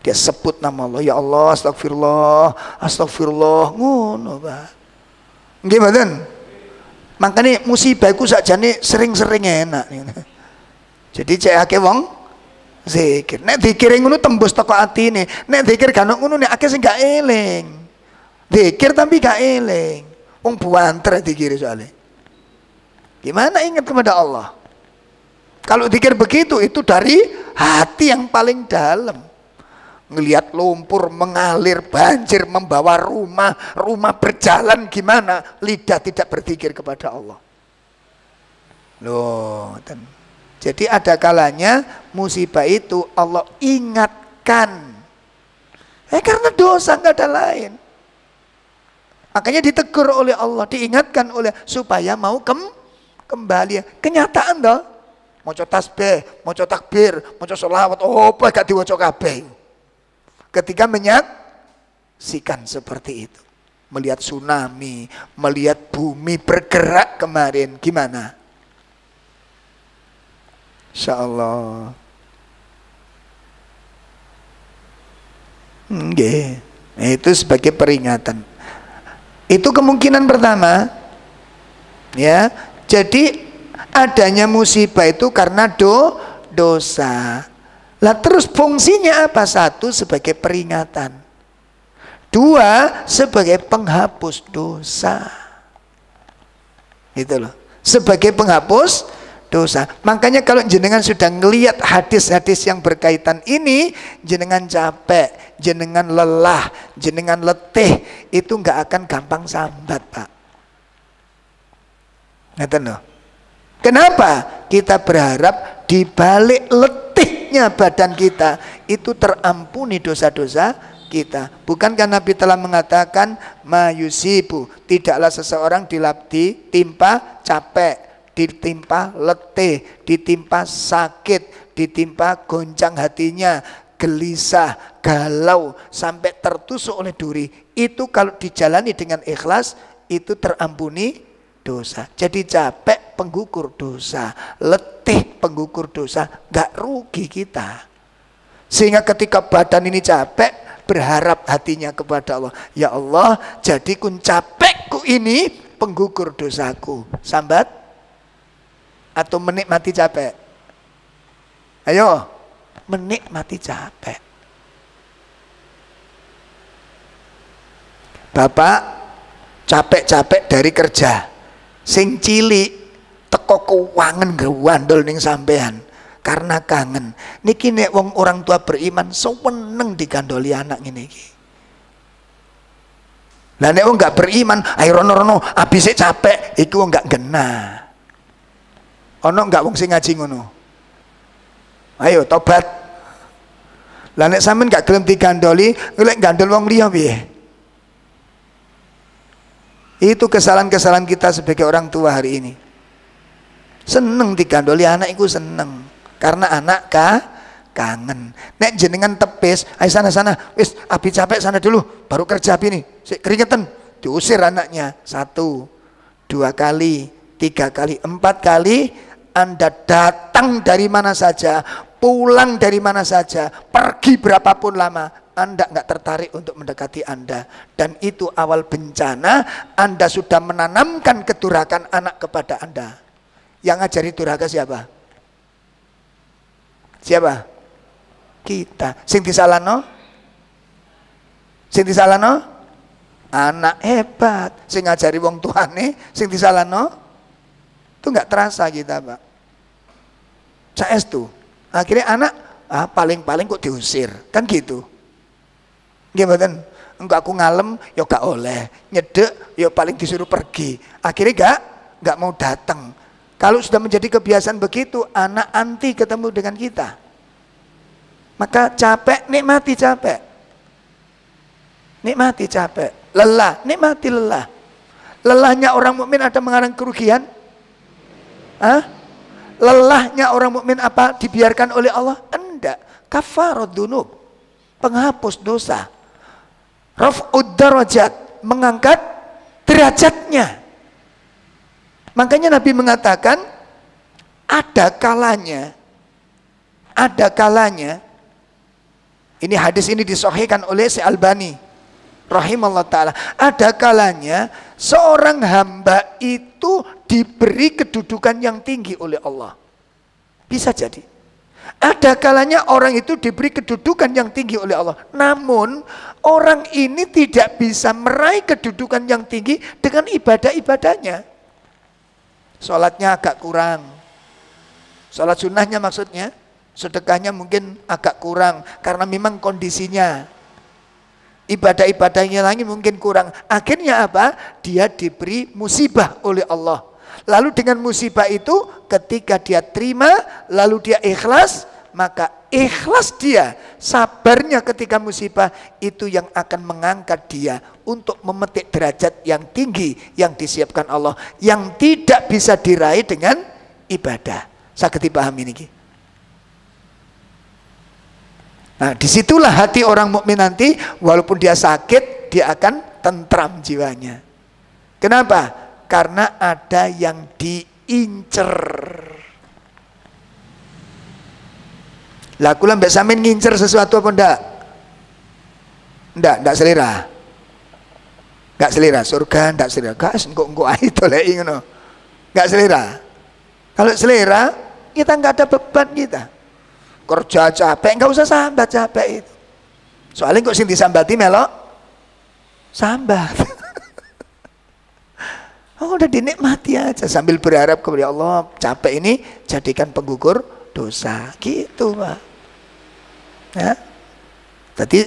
dia sebut nama Allah, ya Allah, astagfirullah, astagfirullah, ngono Pak. Gimana? Makanya musibah itu sakjane sering-sering enak. Jadi cek akeh wong zikir. Nek zikir ngono tembus teko atine. Nek zikir gak ngono nek akeh sing gak eling. Zikir tapi gak eling. Wong buanter zikir soalnya. Gimana ingat kepada Allah? Kalau zikir begitu itu dari hati yang paling dalam. ngelihat lumpur mengalir, banjir membawa rumah berjalan gimana, lidah tidak berzikir kepada Allah. Loh, jadi ada kalanya musibah itu Allah ingatkan. Karena dosa, nggak ada lain. Makanya ditegur oleh Allah, diingatkan oleh supaya mau kembali. Kenyataan toh. Maca tasbih, maca takbir, maca sholawat, apa gak diwaca kabeh. Ketika menyaksikan seperti itu, melihat tsunami, melihat bumi bergerak kemarin, gimana? Insya Allah. Itu sebagai peringatan. Itu kemungkinan pertama. Ya, jadi adanya musibah itu karena dosa. Lah terus fungsinya apa? Satu, sebagai peringatan. Dua, sebagai penghapus dosa. Gitu loh. Sebagai penghapus dosa. Makanya kalau jenengan sudah ngelihat hadis-hadis yang berkaitan ini, jenengan capek, jenengan lelah, jenengan letih, itu nggak akan gampang sambat, Pak. Ngerti loh. Kenapa? Kita berharap di balik letihnya badan kita itu terampuni dosa-dosa kita. Bukankah Nabi telah mengatakan mayusibu, tidaklah seseorang ditimpa capek, ditimpa letih, ditimpa sakit, ditimpa goncang hatinya, gelisah, galau, sampai tertusuk oleh duri. Itu kalau dijalani dengan ikhlas, itu terampuni dosa. Jadi capek penggugur dosa, letih penggugur dosa, gak rugi kita. Sehingga ketika badan ini capek, berharap hatinya kepada Allah, ya Allah, jadikan capekku ini penggugur dosaku. Sambat atau menikmati capek? Ayo, menikmati capek. Bapak capek-capek dari kerja, sing cilik teko keuangan gewandol ning sampean karena kangen. Niki nek wong orang tua beriman seneng digandoli anak ngene iki. Lah nek wong enggak beriman, ayo rono-rono abis capek iku enggak genah. Ono enggak wong sing ngaji ngono? Ayo tobat. Lah nek sampean enggak gelem digandoli, lek gandol wong liya piye? Itu kesalahan-kesalahan kita sebagai orang tua hari ini. Seneng digandoli anak itu seneng karena anak kangen. Nek jenengan tepis, ayo sana-sana, wis abi capek sana dulu, baru kerja abi nih. Sik keringetan, diusir anaknya. 1, 2 kali, 3 kali, 4 kali. Anda datang dari mana saja, pulang dari mana saja, pergi berapapun lama, Anda nggak tertarik untuk mendekati Anda. Dan itu awal bencana. Anda sudah menanamkan kedurhakaan anak kepada Anda. Yang ngajari durhaka siapa? Siapa? Kita. Sing disalahno? Sing disalahno? Anak hebat. Sing ngajari wong tuane, sing disalahno? Itu nggak terasa kita, Pak. Saestu. Akhirnya anak paling-paling kok diusir. Kan gitu. Gimana? Enggak, aku ngalem, ya gak oleh. Nyedek, ya paling disuruh pergi. Akhirnya gak mau datang. Kalau sudah menjadi kebiasaan begitu, anak anti ketemu dengan kita. Maka capek, nikmati capek. Nikmati capek. Lelah, nikmati lelah. Lelahnya orang mukmin ada mengalami kerugian? Lelahnya orang mukmin apa dibiarkan oleh Allah? Enggak. Kafarud dzunub, penghapus dosa. Raf'ud darajat, mengangkat derajatnya. Makanya Nabi mengatakan ada kalanya ini hadis ini disahihkan oleh Syekh Albani rahimallahu taala. Ada kalanya seorang hamba itu diberi kedudukan yang tinggi oleh Allah. Bisa jadi. Ada kalanya orang itu diberi kedudukan yang tinggi oleh Allah. Namun orang ini tidak bisa meraih kedudukan yang tinggi dengan ibadah-ibadahnya. Sholatnya agak kurang. Sholat sunnahnya maksudnya. sedekahnya mungkin agak kurang karena memang kondisinya, ibadah-ibadahnya lagi mungkin kurang. Akhirnya apa? Dia diberi musibah oleh Allah. Lalu dengan musibah itu ketika dia terima, lalu dia ikhlas, maka ikhlas dia, sabarnya ketika musibah itu yang akan mengangkat dia untuk memetik derajat yang tinggi yang disiapkan Allah, yang tidak bisa diraih dengan ibadah. Saged dipahami niki. Nah, disitulah hati orang mukmin nanti, walaupun dia sakit, dia akan tentram jiwanya. Kenapa? Karena ada yang diincer. Lah kula mbek sampean ngincer sesuatu apa ndak? Ndak selera. Ndak selera, surga ndak selera. Gas engko ae doleki ngono. Ndak selera. Kalau selera, kita nggak ada beban kita. Kerja capek, nggak usah sambat capek itu. Soalnya kok sing disambati melok sambat. Oh, udah dinikmati aja sambil berharap kepada Allah, capek ini jadikan penggugur dosa, gitu Pak. Ya, jadi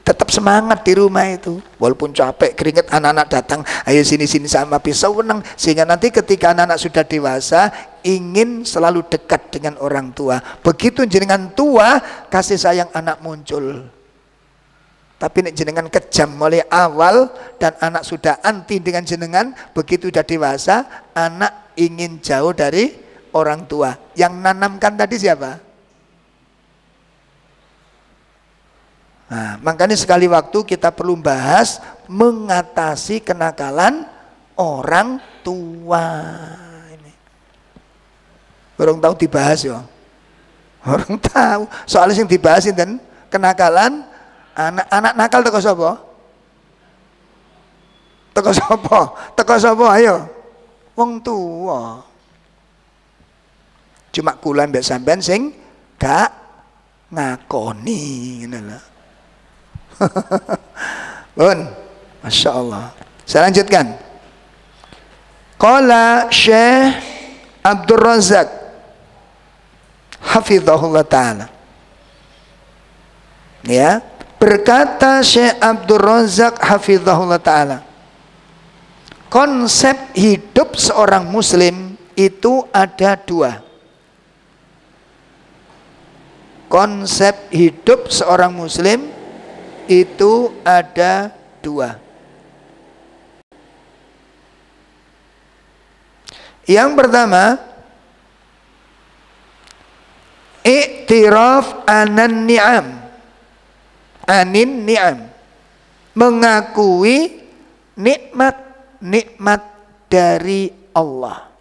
tetap semangat di rumah itu, walaupun capek, keringet, anak-anak datang, ayo sini sama pisau menang, sehingga nanti ketika anak-anak sudah dewasa ingin selalu dekat dengan orang tua. Begitu jenengan tua, kasih sayang anak muncul. Tapi nek jenengan kejam mulai awal dan anak sudah anti dengan jenengan, begitu sudah dewasa, anak ingin jauh dari orang tua. Yang nanamkan tadi siapa? Nah, makanya sekali waktu kita perlu bahas mengatasi kenakalan orang tua. Ini orang tahu dibahas ya. Orang tahu. Soalnya yang dibahas dan kenakalan anak nakal teko sapa? Teko sapa? Teko sapa ayo? Wong tua. Cuma kula mbek sampean sing gak ngakoni ngono lho. Bun, Masya Allah. Saya lanjutkan. Qala Syekh Abdul Razak hafizahullah ta'ala. Ya, berkata Syekh Abdul Razak hafizahullah ta'ala, konsep hidup seorang muslim itu ada dua. Konsep hidup seorang muslim itu ada dua. Yang pertama, i'tiraf anin ni'am, mengakui nikmat dari Allah.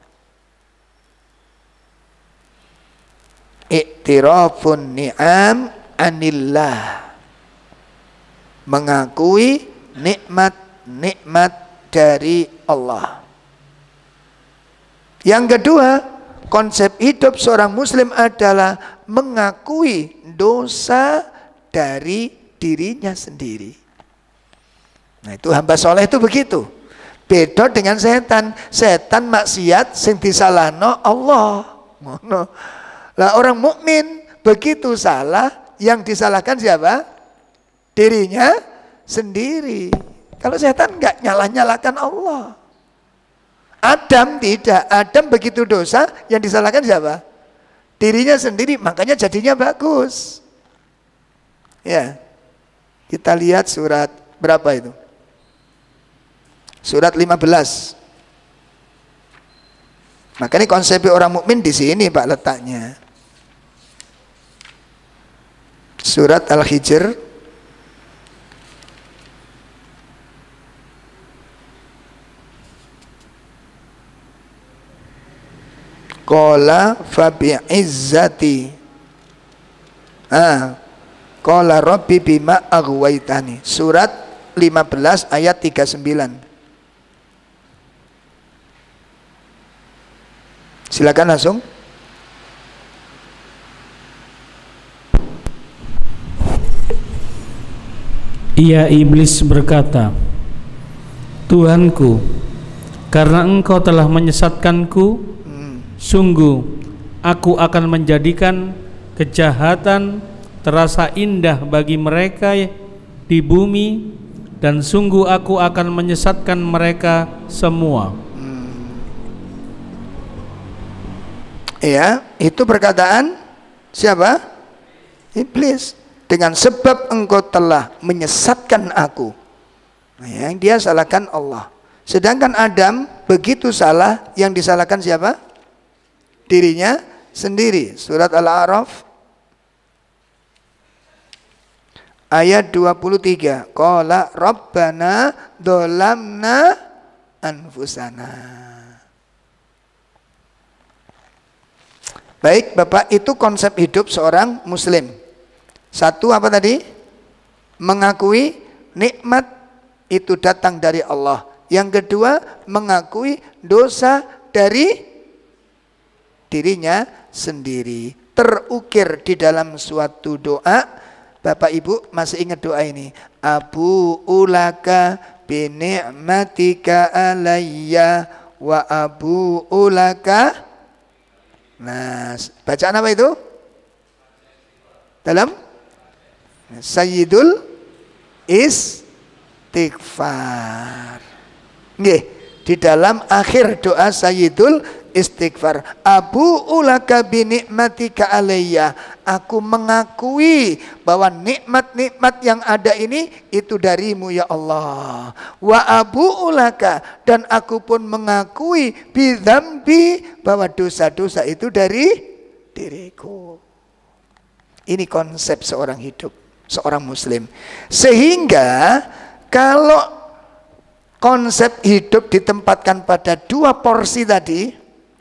I'tirafun ni'am anillah, mengakui nikmat dari Allah. Yang kedua, konsep hidup seorang muslim adalah mengakui dosa dari dirinya sendiri. Nah, itu hamba soleh itu begitu. Beda dengan setan. Setan maksiat sing disalahno Allah. Ngono. Lah orang mukmin begitu salah, yang disalahkan siapa? Dirinya sendiri. Kalau setan enggak nyalah-nyalahkan Allah. Adam tidak. Adam begitu dosa, yang disalahkan siapa? Dirinya sendiri. Makanya jadinya bagus. Ya, kita lihat surat berapa itu? Surat 15. Makanya konsep orang mukmin di sini Pak letaknya. Surat Al-Hijr qala fa bi'izzati qala rabbi bima aghwaytani. Surat 15 ayat 39. Silakan langsung. Ia iblis berkata, Tuhanku, karena engkau telah menyesatkanku, sungguh aku akan menjadikan kejahatan terasa indah bagi mereka di bumi, dan sungguh aku akan menyesatkan mereka semua. Ya, itu perkataan siapa? Iblis. Dengan sebab engkau telah menyesatkan aku. Nah, yang dia salahkan Allah. Sedangkan Adam begitu salah, yang disalahkan siapa? Dirinya sendiri. Surat Al-A'raf ayat 23. Qala rabbana dzalamna anfusana. Baik Bapak, itu konsep hidup seorang muslim. Satu apa tadi? Mengakui nikmat itu datang dari Allah. Yang kedua, mengakui dosa dari dirinya sendiri. Terukir di dalam suatu doa. Bapak Ibu masih ingat doa ini? Abu ulaka bi ni'matika alayya wa abu ulaka. Nah, bacaan apa itu? Dalam Sayyidul Istighfar. Nggih, di dalam akhir doa Sayyidul Istighfar. Abu ulaka bi ni'matika alayya. Aku mengakui bahwa nikmat-nikmat yang ada ini itu darimu ya Allah. Wa abu ulaka, dan aku pun mengakui bidzambi, bahwa dosa-dosa itu dari diriku. Ini konsep seorang hidup, seorang muslim. Sehingga kalau konsep hidup ditempatkan pada dua porsi tadi,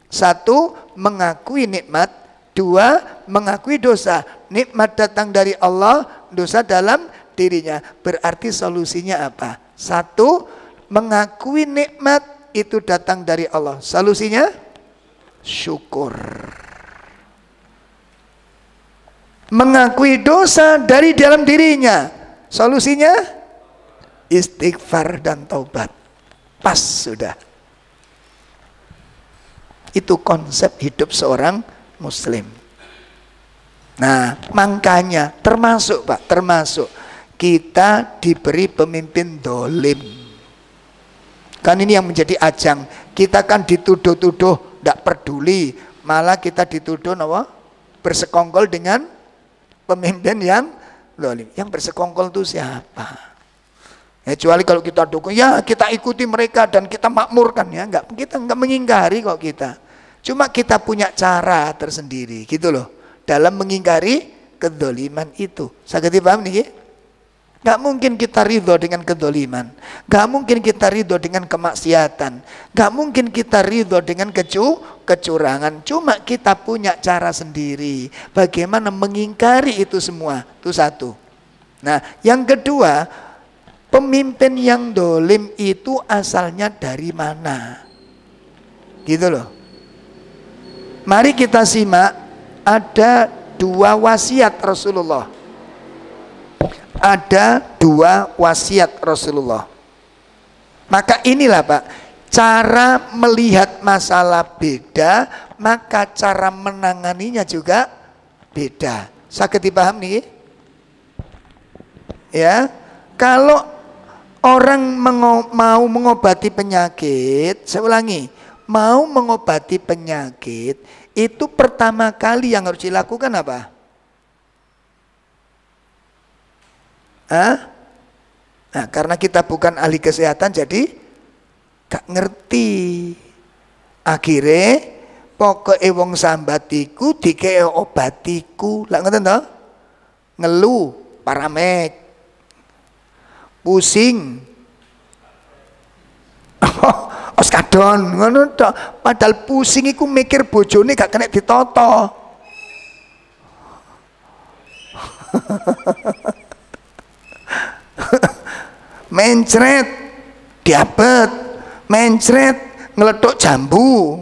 satu mengakui nikmat, dua mengakui dosa. Nikmat datang dari Allah, dosa dalam dirinya. Berarti solusinya apa? Satu, mengakui nikmat itu datang dari Allah. Solusinya syukur. Mengakui dosa dari dalam dirinya. Solusinya istighfar dan taubat. Pas sudah. Itu konsep hidup seorang muslim. Nah, makanya termasuk Pak, termasuk kita diberi pemimpin dolim. Kan ini yang menjadi ajang. Kita kan dituduh-tuduh tidak peduli, malah kita dituduh bersekongkol dengan pemimpin yang dolim. Yang bersekongkol itu siapa? Ya, kecuali kalau kita dukung, ya kita ikuti mereka dan kita makmurkan, ya enggak, kita enggak mengingkari kok kita. Cuma kita punya cara tersendiri gitu loh dalam mengingkari kedoliman itu. Saya paham nih? Enggak mungkin kita ridho dengan kedoliman, enggak mungkin kita ridho dengan kemaksiatan, enggak mungkin kita ridho dengan kecurangan. Cuma kita punya cara sendiri bagaimana mengingkari itu semua. Itu satu. Nah, yang kedua, pemimpin yang dolim itu asalnya dari mana? Gitu loh. Mari kita simak, ada dua wasiat Rasulullah. Ada dua wasiat Rasulullah. Maka inilah Pak, cara melihat masalah beda, maka cara menanganinya juga beda. Sakit dipaham nih? Ya, kalau orang mau mengobati penyakit, saya ulangi, mau mengobati penyakit, itu pertama kali yang harus dilakukan apa? Nah, karena kita bukan ahli kesehatan, jadi gak ngerti. Akhirnya, pokoknya wong sambatiku dikei obatiku. Lah ngerti toh? Ngeluh, paramek. Pusing, oskadon, ngono tok. Padahal pusing iku mikir bojone gak kena ditoto. Mencret, diabet, mencret, ngeletuk jambu.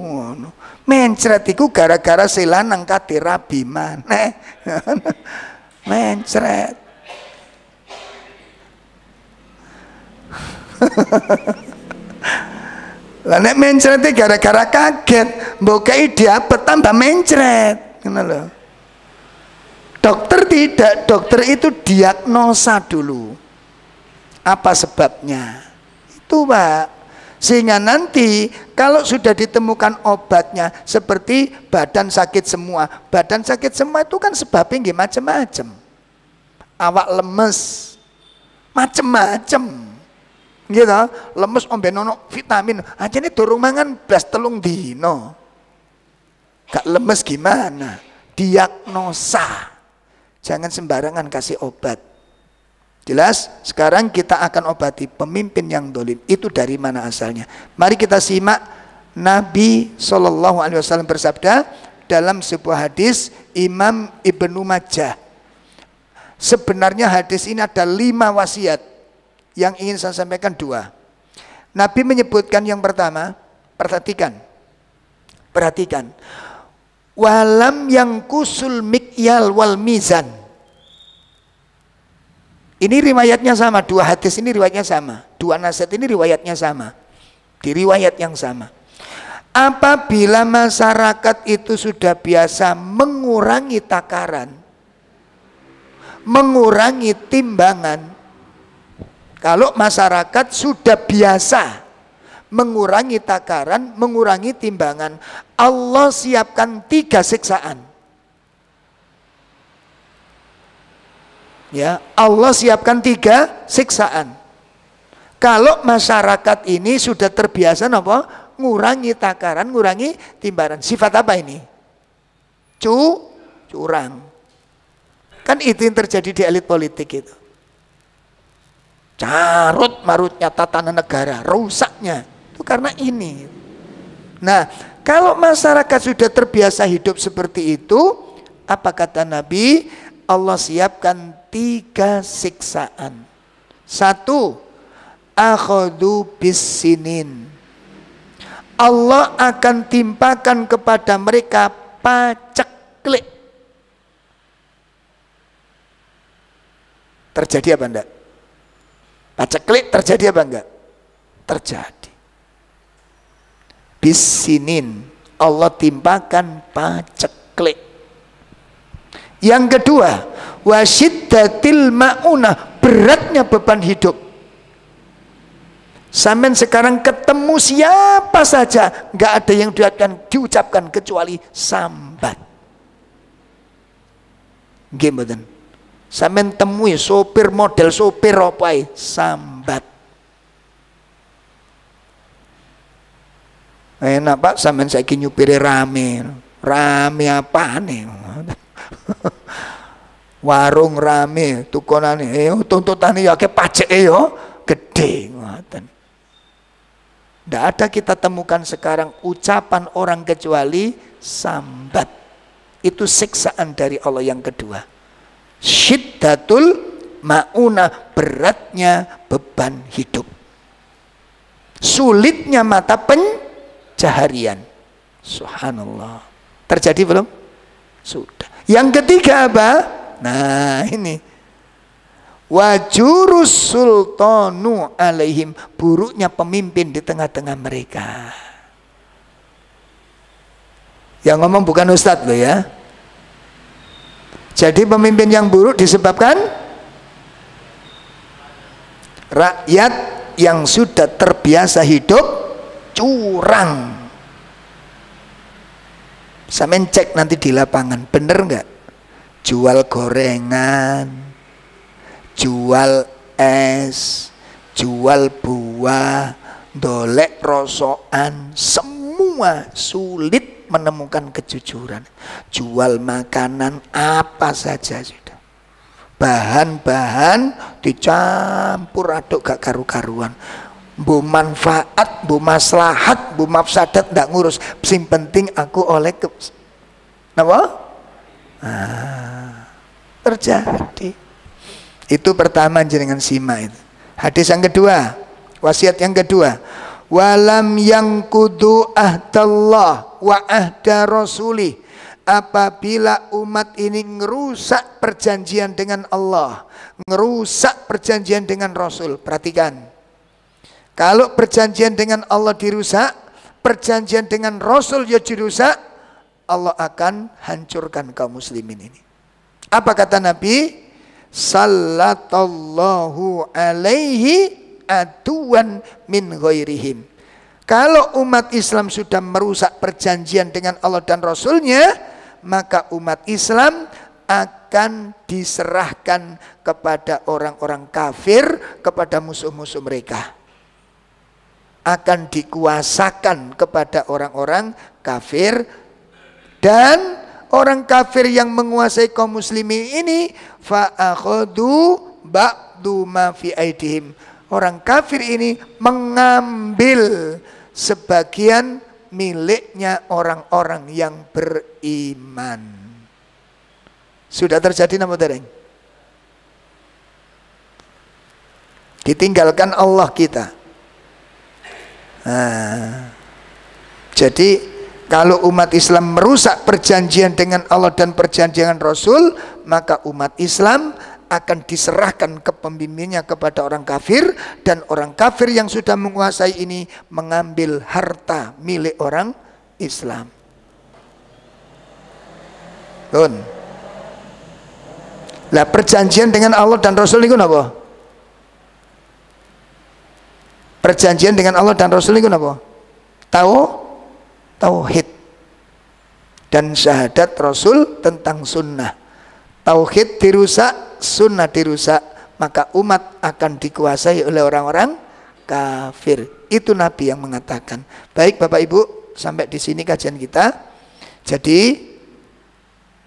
Mencret iku gara-gara selan angkat dirabi maneh. Mencret. Lah nek mencret gara-gara kaget, mbok kei diabet tambah mencret, ngono lho. Dokter tidak, dokter itu diagnosa dulu. Apa sebabnya? Itu Pak. Sehingga nanti kalau sudah ditemukan obatnya, seperti badan sakit semua. Badan sakit semua itu kan sebabnya macam-macam. Awak lemes, macam-macam. Gitu, lemes ombe nono vitamin. Aja ini durung mangan blas telung dino. Gak lemes gimana? Diagnosa. Jangan sembarangan kasih obat. Jelas? Sekarang kita akan obati pemimpin yang dolim. Itu dari mana asalnya? Mari kita simak Nabi SAW bersabda dalam sebuah hadis Imam Ibnu Majah. Sebenarnya hadis ini ada 5 wasiat. Yang ingin saya sampaikan 2. Nabi menyebutkan yang pertama, perhatikan. Walam yang kusul mikyal wal mizan. Ini riwayatnya sama, 2 hadis ini riwayatnya sama, 2 nasihat ini riwayatnya sama, di riwayat yang sama. Apabila masyarakat itu sudah biasa mengurangi takaran, mengurangi timbangan, kalau masyarakat sudah biasa mengurangi takaran, mengurangi timbangan, Allah siapkan 3 siksaan. Ya, Allah siapkan 3 siksaan. Kalau masyarakat ini sudah terbiasa apa? Ngurangi takaran, ngurangi timbangan. Sifat apa ini? Curang. Kan itu yang terjadi di elit politik itu. Carut marutnya tatanan negara, rusaknya. Itu karena ini. Nah, kalau masyarakat sudah terbiasa hidup seperti itu, apa kata Nabi? Allah siapkan 3 siksaan. 1, akhadhu bisinin. Allah akan timpakan kepada mereka paceklik. Terjadi apa enggak? Paceklik terjadi apa enggak? Terjadi. Bisinin, Allah timpakan paceklik. Yang kedua, wasyiddatil ma'unah, beratnya beban hidup. Sampai sekarang ketemu siapa saja, nggak ada yang diucapkan kecuali sambat. Gimana? Sampai temui sopir model sopir apa sambat. Enak Pak, sampai saya nyupiri rame apa nih? Warung rame tukonane tuntutane ya ke pajak yo gede ngoten. Ndak ada kita temukan sekarang ucapan orang kecuali sambat. Itu siksaan dari Allah yang kedua. Syiddatul ma'unah, beratnya beban hidup. Sulitnya mata pencaharian. Subhanallah. Terjadi belum? Sudah. Yang ketiga apa? Nah ini. Wajurus sultanu alaihim, buruknya pemimpin di tengah-tengah mereka. Yang ngomong bukan ustadz loh ya. Jadi pemimpin yang buruk disebabkan rakyat yang sudah terbiasa hidup curang. Sampeyan cek nanti di lapangan, bener nggak? Jual gorengan, jual es, jual buah, dolek rosokan, semua sulit menemukan kejujuran. Jual makanan apa saja sudah. Bahan-bahan dicampur aduk gak karu-karuan. Bu manfaat, bu maslahat, bu mafsadat ndak ngurus. Sing penting aku oleh ke napa? Terjadi. Itu pertama jenengan simak itu. Hadis yang kedua, wasiat yang kedua. Walam yang kudu ahdallah wa ahda rasuli. Apabila umat ini ngerusak perjanjian dengan Allah, ngerusak perjanjian dengan Rasul. Perhatikan. Kalau perjanjian dengan Allah dirusak, perjanjian dengan Rasul ya dirusak, Allah akan hancurkan kaum muslimin ini. Apa kata Nabi? Sallallahu alaihi aduan min ghairihim. Kalau umat Islam sudah merusak perjanjian dengan Allah dan Rasulnya, maka umat Islam akan diserahkan kepada orang-orang kafir, kepada musuh-musuh mereka. Akan dikuasakan kepada orang-orang kafir, dan orang kafir yang menguasai kaum muslimin ini fa'akhadu ba'du ma fi aidihim. Orang kafir ini mengambil sebagian miliknya orang-orang yang beriman. Sudah terjadi nama dereng? Ditinggalkan Allah kita. Nah, jadi kalau umat Islam merusak perjanjian dengan Allah dan perjanjian Rasul, maka umat Islam akan diserahkan kepemimpinannya kepada orang kafir, dan orang kafir yang sudah menguasai ini mengambil harta milik orang Islam. Lah perjanjian dengan Allah dan Rasul itu apa? Perjanjian dengan Allah dan Rasul itu apa? Tauhid dan syahadat Rasul tentang sunnah. Tauhid dirusak, sunnah dirusak, maka umat akan dikuasai oleh orang-orang kafir. Itu Nabi yang mengatakan. Baik Bapak Ibu, sampai di sini kajian kita. Jadi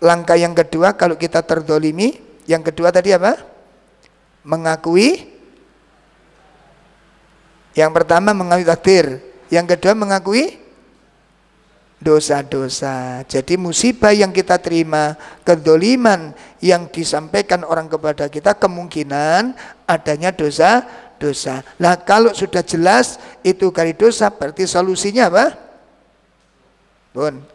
langkah yang kedua kalau kita terdolimi, yang kedua tadi apa? Mengakui. Yang pertama mengakui takdir, yang kedua mengakui dosa-dosa. Jadi musibah yang kita terima, kedoliman yang disampaikan orang kepada kita, kemungkinan adanya dosa-dosa. Nah kalau sudah jelas itu kali dosa, berarti solusinya apa?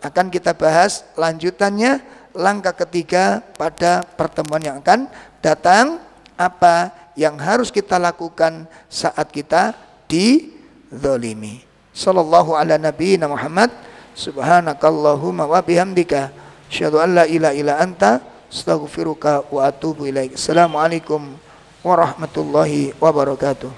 Akan kita bahas lanjutannya, langkah ketiga pada pertemuan yang akan datang. Apa yang harus kita lakukan saat kita dizalimi. Sallallahu ala nabiyina Muhammad. Subhanakallahumma wa bihamdika asyhadu an la ilaha illa anta astaghfiruka wa atubu ilaik. Assalamualaikum warahmatullahi wabarakatuh.